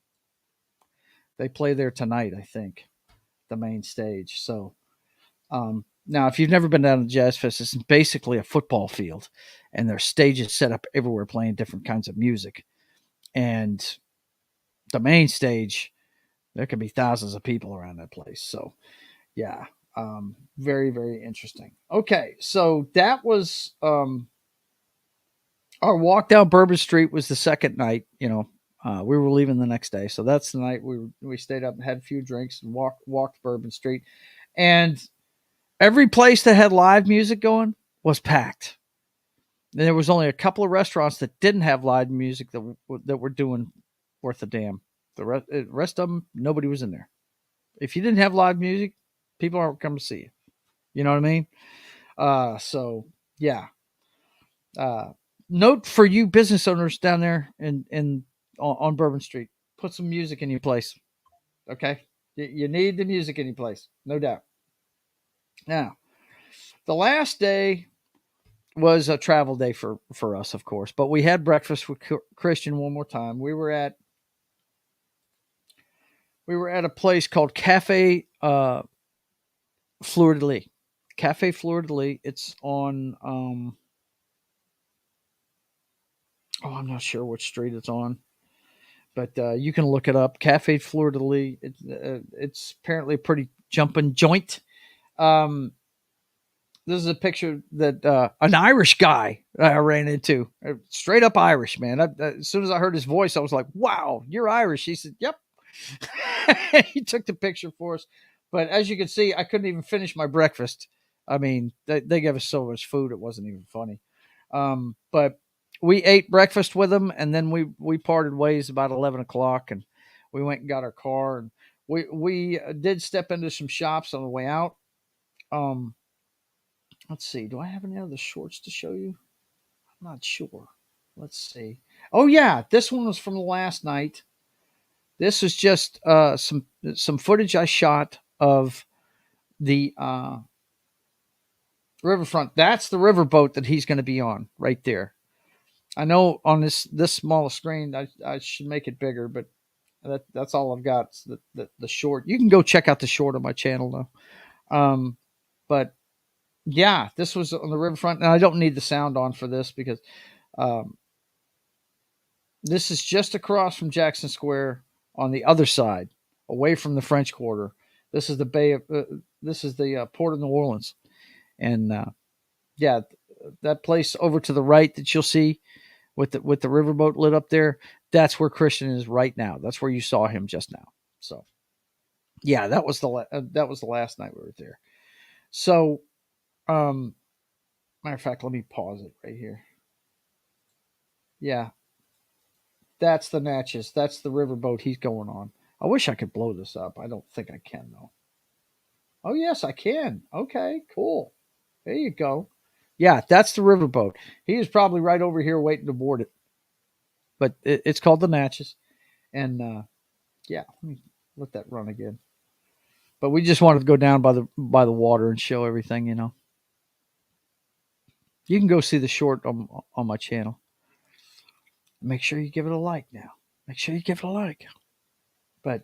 They play there tonight, I think, the main stage. So now, if you've never been down to Jazz Fest, it's basically a football field, and there's stages set up everywhere playing different kinds of music. And the main stage, there could be thousands of people around that place. So, yeah, very, very interesting. Okay, so that was our walk down Bourbon Street was the second night. We were leaving the next day, so that's the night we stayed up and had a few drinks and walked Bourbon Street, and every place that had live music going was packed. And there was only a couple of restaurants that didn't have live music that were doing worth a damn. The rest of them, nobody was in there. If you didn't have live music, people aren't coming to see you. You know what I mean? So yeah. Uh, Note for you business owners down there in on Bourbon Street, put some music in your place. Okay, you need the music in your place, no doubt. Now, the last day was a travel day for us, of course, but we had breakfast with Christian one more time. We were at a place called Cafe Fleur de Lis. Cafe Fleur de Lis. It's on I'm not sure which street it's on, but you can look it up. Cafe Fleur de Lis. It's apparently a pretty jumping joint. Um, this is a picture that an Irish guy I ran into, straight up Irish man. As soon as I heard his voice, I was like, "Wow, you're Irish." He said, "Yep." He took the picture for us, but as you can see, I couldn't even finish my breakfast. I mean, they gave us so much food, it wasn't even funny. But we ate breakfast with them, and then we parted ways about 11 o'clock, and we went and got our car, and we did step into some shops on the way out. Um, let's see, do I have any other shorts to show you? I'm not sure. Let's see. Oh yeah, this one was from the last night. This is just some footage I shot of the riverfront. That's the riverboat that he's going to be on right there. I know on this small screen, I should make it bigger, but that's all I've got. It's the short. You can go check out the short on my channel though. But yeah, this was on the riverfront, and I don't need the sound on for this because um, this is just across from Jackson Square on the other side, away from the French Quarter. This is the Bay of this is the Port of New Orleans, and yeah, that place over to the right that you'll see with the riverboat lit up there. That's where Christian is right now. That's where you saw him just now. So yeah, that was the last night we were there. So matter of fact, let me pause it right here. Yeah, that's the Natchez. That's the riverboat he's going on. I wish I could blow this up. I don't think I can though. Oh yes, I can. Okay, cool. There you go. Yeah, that's the riverboat. He is probably right over here waiting to board it. But it's called the Natchez, and yeah, let me let that run again. But we just wanted to go down by the water and show everything. You can go see the short on my channel. Make sure you give it a like now. Make sure you give it a like. But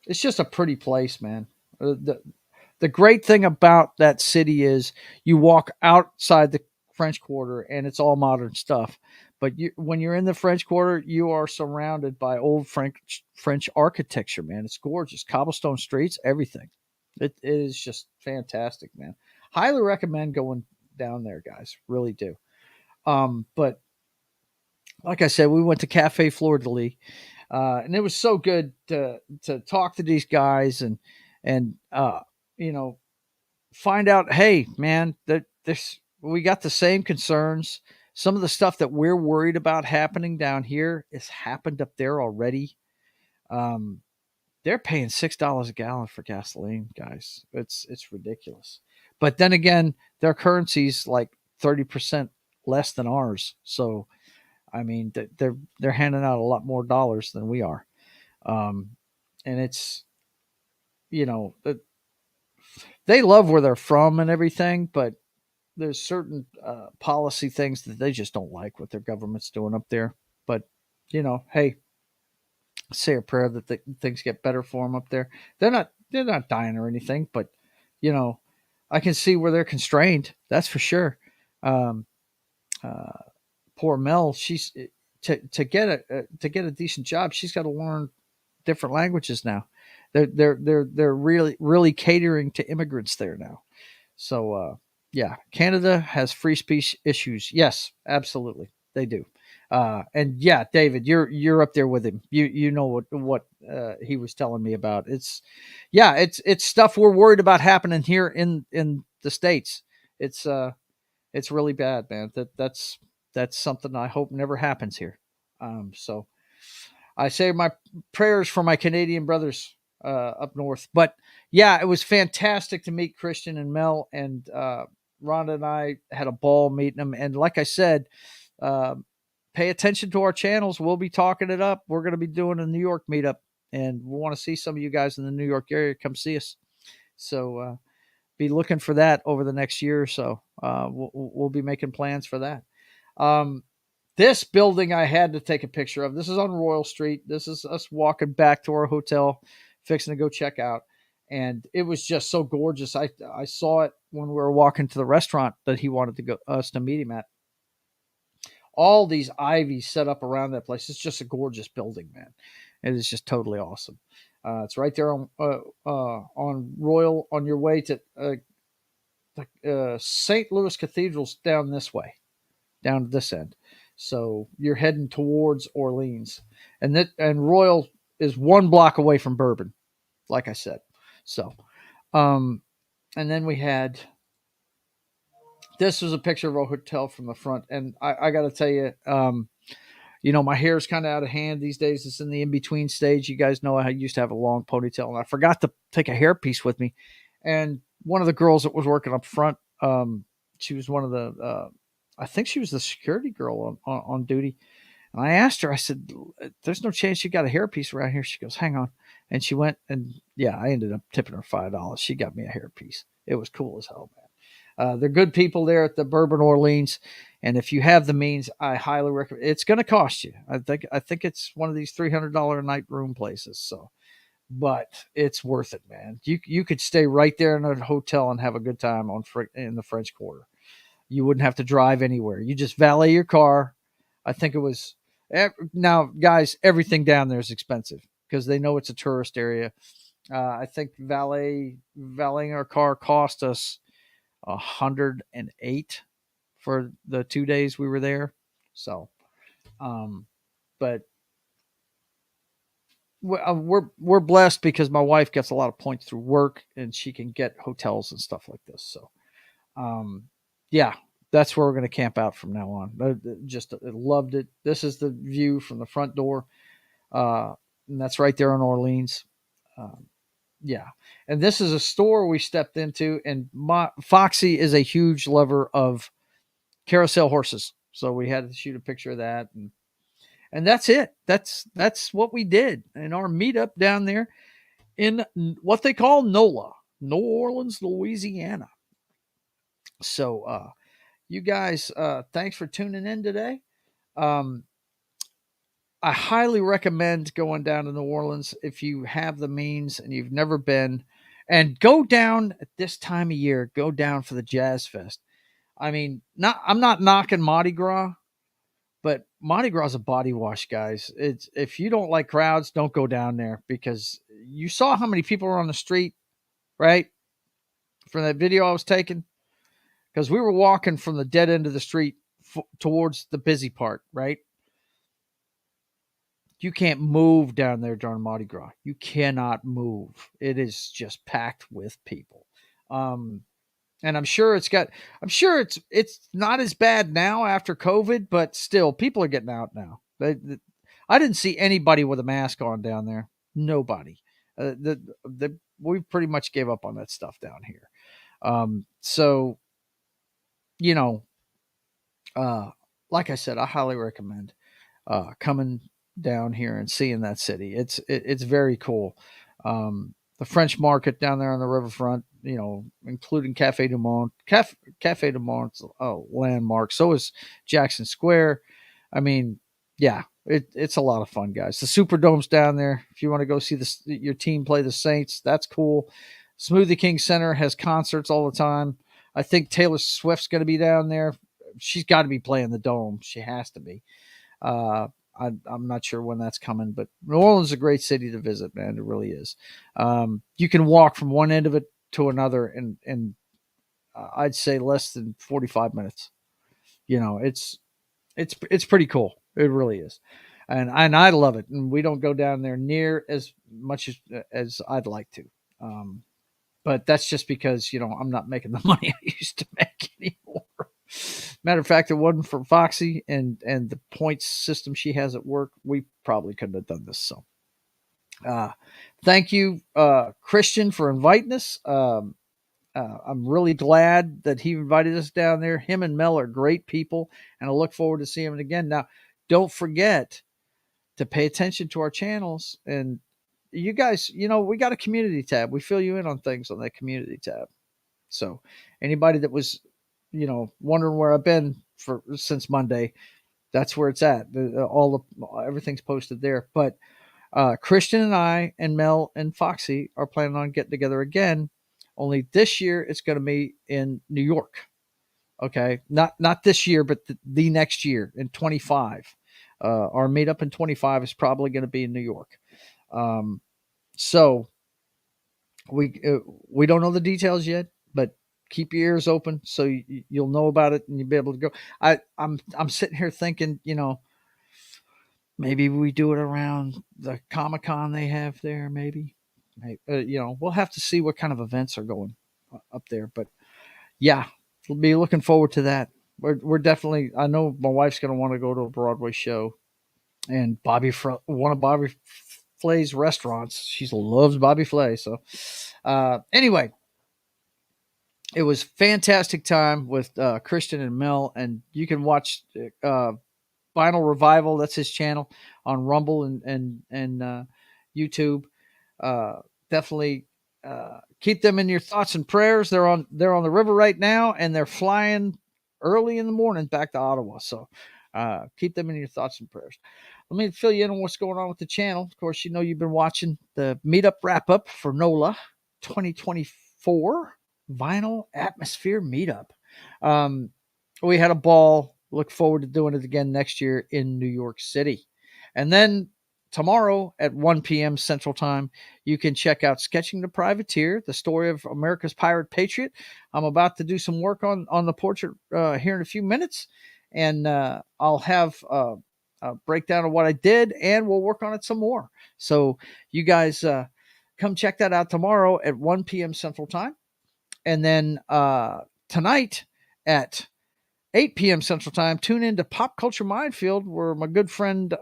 it's just a pretty place, man. The great thing about that city is you walk outside the French Quarter and it's all modern stuff. But when you're in the French Quarter, you are surrounded by old French architecture, man. It's gorgeous. Cobblestone streets, everything. It is just fantastic, man. Highly recommend going down there, guys. Really do. But like I said, we went to Cafe Fleur de Lis, and it was so good to talk to these guys and you know find out, hey man, that this we got the same concerns. Some of the stuff that we're worried about happening down here has happened up there already. Um, they're paying $6 a gallon for gasoline, guys. It's ridiculous. But then again, their currency's like 30% less than ours. So I mean, they're handing out a lot more dollars than we are, um, and it's you know they love where they're from and everything, but there's certain policy things that they just don't like what their government's doing up there. But hey, say a prayer that things get better for them up there. They're not dying or anything, but you know, I can see where they're constrained. That's for sure. Um, uh, Poor Mel, she's to get a decent job, she's got to learn different languages now. They're really catering to immigrants there now. So yeah, Canada has free speech issues. Yes, absolutely, they do. And yeah, David, you're up there with him. You know what he was telling me about. It's stuff we're worried about happening here in the States. It's really bad, man. That's something I hope never happens here. So I say my prayers for my Canadian brothers up north. But yeah, it was fantastic to meet Christian and Mel, and Rhonda and I had a ball meeting them. And like I said, uh, pay attention to our channels. We'll be talking it up. We're going to be doing a New York meetup, and we want to see some of you guys in the New York area. Come see us. So be looking for that over the next year or so. We'll be making plans for that. This building I had to take a picture of. This is on Royal Street. This is us walking back to our hotel, fixing to go check out. And it was just so gorgeous. I saw it when we were walking to the restaurant that he wanted to go us to meet him at. All these ivies set up around that place. It's just a gorgeous building, man. It is just totally awesome. It's right there on Royal on your way to St. Louis Cathedral's down this way, down to this end. So you're heading towards Orleans, and Royal is 1 block away from Bourbon, like I said. So, and then we had this was a picture of a hotel from the front, and I got to tell you, my hair is kind of out of hand these days. It's in the in between stage. You guys know I used to have a long ponytail, and I forgot to take a hairpiece with me. And one of the girls that was working up front, she was one of the, I think she was the security girl on duty. And I asked her, I said, "There's no chance you got a hairpiece around here." She goes, "Hang on." And she went, and yeah, I ended up tipping her $5. She got me a hairpiece. It was cool as hell, man. They're good people there at the Bourbon Orleans, and if you have the means, I highly recommend. It's going to cost you. I think it's one of these $300 a night room places. So, but it's worth it, man. You could stay right there in a hotel and have a good time in the French Quarter. You wouldn't have to drive anywhere. You just valet your car. I think it was now, guys. Everything down there is expensive because they know it's a tourist area. I think valeting our car cost us $108 for the 2 days we were there. So, but we're blessed because my wife gets a lot of points through work and she can get hotels and stuff like this. So, yeah, that's where we're going to camp out from now on. Just loved it. This is the view from the front door. And that's right there on Orleans. Yeah. And this is a store we stepped into, and Foxy is a huge lover of carousel horses. So we had to shoot a picture of that. And that's it. That's what we did in our meetup down there in what they call NOLA, New Orleans, Louisiana. So, you guys, thanks for tuning in today. I highly recommend going down to New Orleans if you have the means and you've never been, and go down at this time of year. Go down for the Jazz Fest. I mean, I'm not knocking Mardi Gras, but Mardi Gras is a body wash, guys. It's if you don't like crowds, don't go down there because you saw how many people were on the street, right? From that video I was taking, because we were walking from the dead end of the street towards the busy part, right? You can't move down there during Mardi Gras. You cannot move. It is just packed with people. And I'm sure it's not as bad now after COVID, but still people are getting out now. I didn't see anybody with a mask on down there. Nobody. We pretty much gave up on that stuff down here. So, you know, like I said, I highly recommend coming down here and seeing that city. It's very cool. The French market down there on the riverfront, including Cafe du Monde. Cafe du Monde's a landmark. So is Jackson Square. I mean, yeah, it's a lot of fun, guys. The Superdome's down there. If you want to go see your team play the Saints, that's cool. Smoothie King Center has concerts all the time. I think Taylor Swift's going to be down there. She's got to be playing the Dome. She has to be. I'm not sure when that's coming, but New Orleans is a great city to visit, man. It really is. You can walk from one end of it to another in I'd say less than 45 minutes. It's pretty cool. It really is. And I love it. And we don't go down there near as much as I'd like to. But that's just because, I'm not making the money I used to make anymore. Matter of fact, it wasn't for Foxy and the points system she has at work, we probably couldn't have done this. So, Uh, Thank you, Christian, for inviting us. I'm really glad that he invited us down there. Him and Mel are great people, and I look forward to seeing him again. Now, don't forget to pay attention to our channels. And you guys, we got a community tab. We fill you in on things on that community tab. So anybody that was, wondering where I've been since Monday, that's where it's at. Everything's posted there. But Christian and I and Mel and Foxy are planning on getting together again. Only this year it's going to be in New York. Okay, not this year, but the next year in 25. Our meetup in 25 is probably going to be in New York. So we don't know the details yet, but keep your ears open so you'll know about it and you'll be able to go. I'm sitting here thinking, maybe we do it around the Comic-Con they have there. Maybe, we'll have to see what kind of events are going up there. But yeah, we'll be looking forward to that. We're definitely. I know my wife's going to want to go to a Broadway show, and one of Bobby Flay's restaurants. She loves Bobby Flay. So, anyway, it was fantastic time with Christian and Mel, and you can watch Final Revival. That's his channel on Rumble and YouTube. Definitely keep them in your thoughts and prayers. They're on the river right now, and they're flying early in the morning back to Ottawa. So keep them in your thoughts and prayers. Let me fill you in on what's going on with the channel. Of course, you've been watching the meetup wrap up for NOLA 2024 Vinyl Atmosfere meetup. We had a ball. Look forward to doing it again next year in New York City. And then tomorrow at 1 p.m. Central Time, you can check out Sketching the Privateer, the story of America's pirate patriot. I'm about to do some work on the portrait here in a few minutes, and I'll have a breakdown of what I did, and we'll work on it some more. So you guys come check that out tomorrow at 1 p.m. Central Time. And then tonight at 8 p.m. Central Time, tune in to Pop Culture Minefield, where my good friend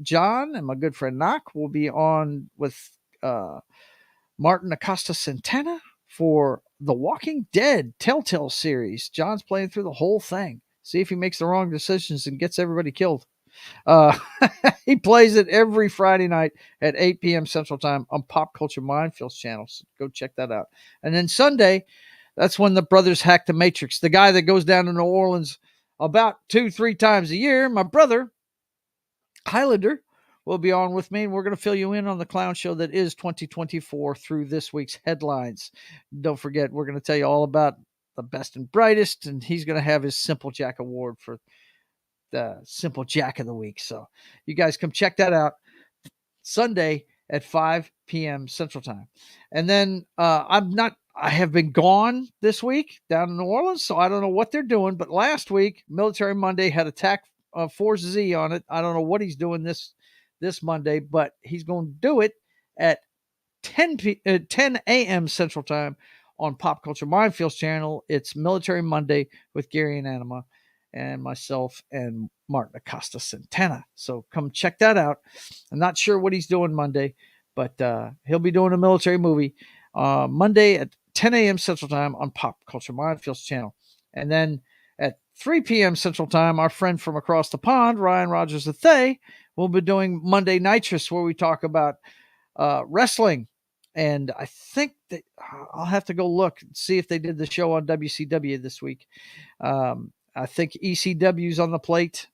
John and my good friend Knock will be on with Martin Acosta Santana for the Walking Dead Telltale series. John's playing through the whole thing. See if he makes the wrong decisions and gets everybody killed. He plays it every Friday night at 8 p.m. Central Time on Pop Culture Minefield's channel. So go check that out. And then Sunday, that's when the brothers hack the Matrix. The guy that goes down to New Orleans about 2-3 times a year, my brother, Highlander, will be on with me, and we're going to fill you in on the clown show that is 2024 through this week's headlines. Don't forget, we're going to tell you all about the best and brightest, and he's going to have his Simple Jack Award for the Simple Jack of the Week. So you guys come check that out Sunday at 5 p.m. Central Time. And then I have been gone this week down in New Orleans, so I don't know what they're doing. But last week, Military Monday had Attack Force Z on it. I don't know what he's doing this Monday, but he's going to do it at 10 a.m. Central Time on Pop Culture Minefield's channel. It's Military Monday with Gary and Anima and myself and Martin Acosta Santana. So come check that out. I'm not sure what he's doing Monday, but he'll be doing a military movie Monday at 10 a.m. Central Time on Pop Culture Minefield's channel. And then at 3 p.m. Central Time, our friend from across the pond, Ryan Rogers III, will be doing Monday Nitrous, where we talk about wrestling. And I think that I'll have to go look and see if they did the show on WCW this week. I think ECW's on the plate.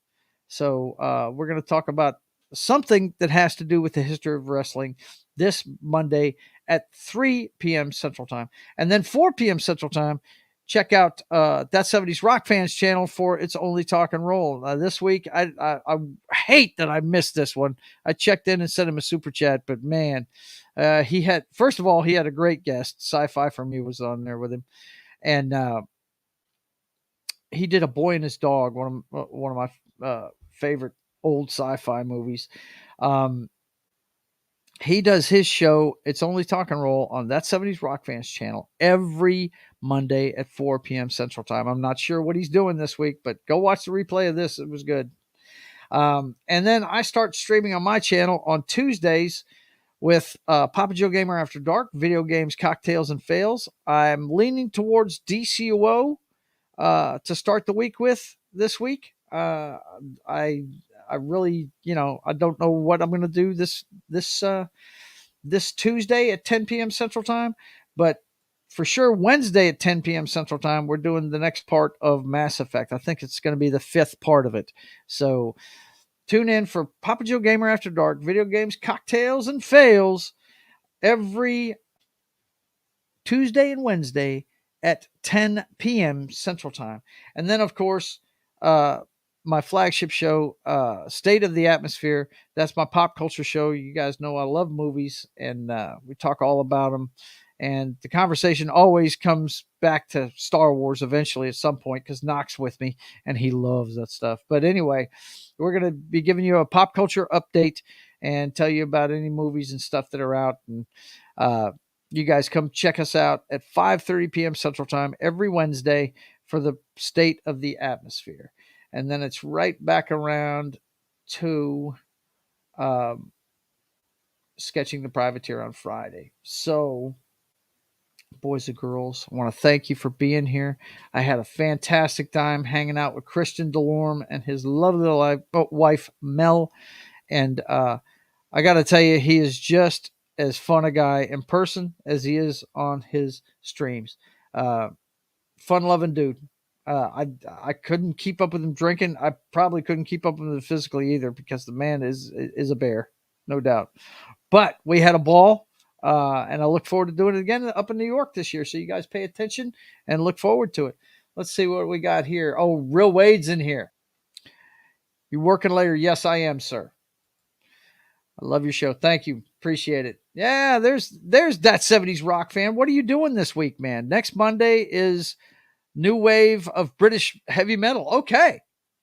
So we're going to talk about something that has to do with the history of wrestling this Monday at 3 p.m. Central Time. And then 4 p.m. Central Time, check out That 70s Rock Fans channel for It's Only Talk and Roll. This week, I hate that I missed this one. I checked in and sent him a super chat, but man, first of all, he had a great guest. Sci-Fi From Me was on there with him. And he did A Boy and His Dog, one of my favorite old sci-fi movies. He does his show, It's Only Talk and Roll, on That 70s Rock Fans channel every Monday at 4 p.m. Central Time. I'm not sure what he's doing this week, but go watch the replay of this. It was good. And then I start streaming on my channel on Tuesdays with Papa Joe Gamer After Dark, video games, cocktails, and fails. I'm leaning towards DCUO to start the week with this week. I really, I don't know what I'm going to do this Tuesday at 10 p.m. Central Time, but for sure Wednesday at 10 p.m. Central Time, we're doing the next part of Mass Effect. I think it's going to be the 5th part of it. So tune in for Papa Joe Gamer After Dark, video games, cocktails, and fails every Tuesday and Wednesday at 10 p.m. Central Time. And then, of course, my flagship show, State of the Atmosphere. That's my pop culture show. You guys know I love movies, and we talk all about them. And the conversation always comes back to Star Wars eventually at some point because Knox with me, and he loves that stuff. But anyway, we're going to be giving you a pop culture update and tell you about any movies and stuff that are out. And you guys come check us out at 5:30 p.m. Central Time every Wednesday for the State of the Atmosphere. And then it's right back around to Sketching the Privateer on Friday. So, boys and girls, I want to thank you for being here. I had a fantastic time hanging out with Christian Delorme and his lovely wife, Mel. And I got to tell you, he is just as fun a guy in person as he is on his streams. Fun-loving dude. I couldn't keep up with him drinking. I probably couldn't keep up with him physically either because the man is a bear, no doubt. But we had a ball, and I look forward to doing it again up in New York this year. So you guys pay attention and look forward to it. Let's see what we got here. Oh, Real Wade's in here. You working later? Yes, I am, sir. I love your show. Thank you. Appreciate it. Yeah, there's that 70s rock fan. What are you doing this week, man? Next Monday is new wave of British heavy metal. Okay,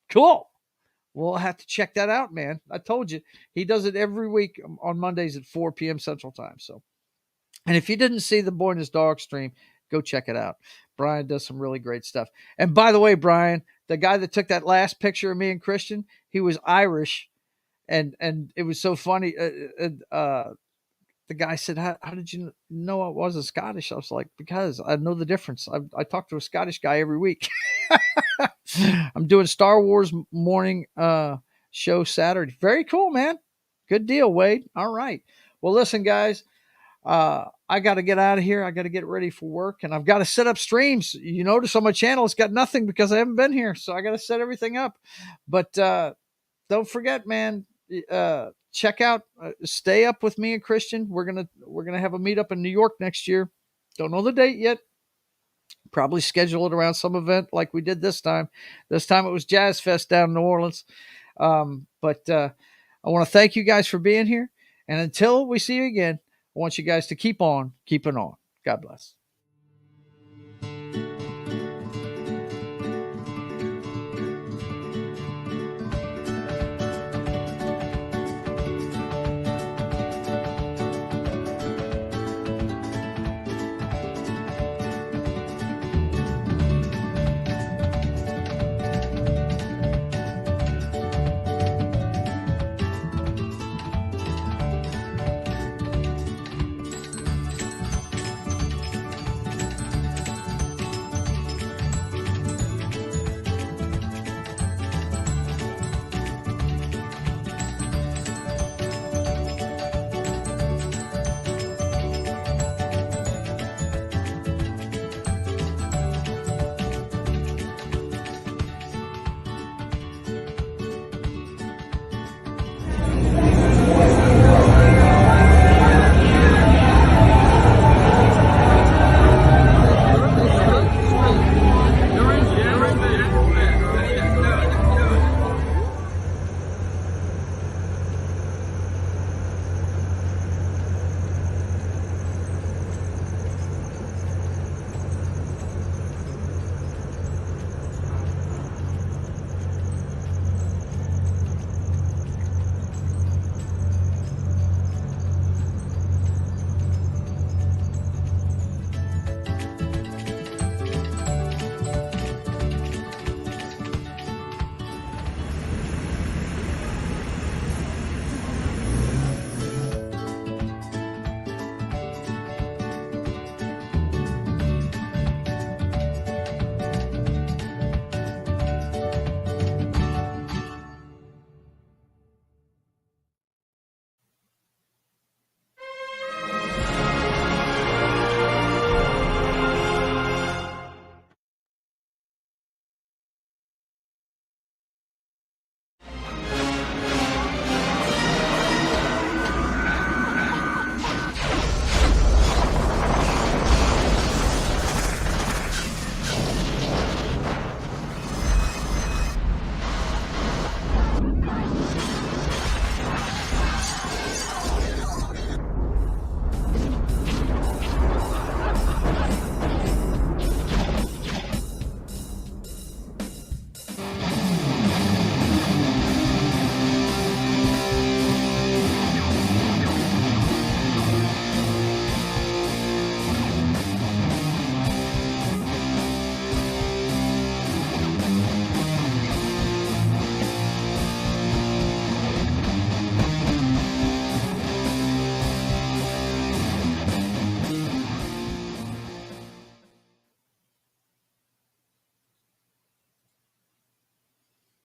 cool. We'll have to check that out, man. I told you. He does it every week on Mondays at 4 p.m. Central Time. So, and if you didn't see the Boy and His Dog stream, go check it out. Brian does some really great stuff. And by the way, Brian, the guy that took that last picture of me and Christian, he was Irish. And it was so funny. The guy said, how did you know I wasn't Scottish? I was like, because I know the difference. I talk to a Scottish guy every week. I'm doing Star Wars morning show Saturday. Very cool, man. Good deal, Wade. All right. Well, listen, guys, I got to get out of here. I got to get ready for work, and I've got to set up streams. You notice on my channel, it's got nothing because I haven't been here. So I got to set everything up. But don't forget, man, check out, stay up with me and Christian. We're gonna have a meetup in New York next year. Don't know the date yet. Probably schedule it around some event like we did this time. This time it was Jazz Fest down in New Orleans. But I want to thank you guys for being here. And until we see you again, I want you guys to keep on keeping on. God bless.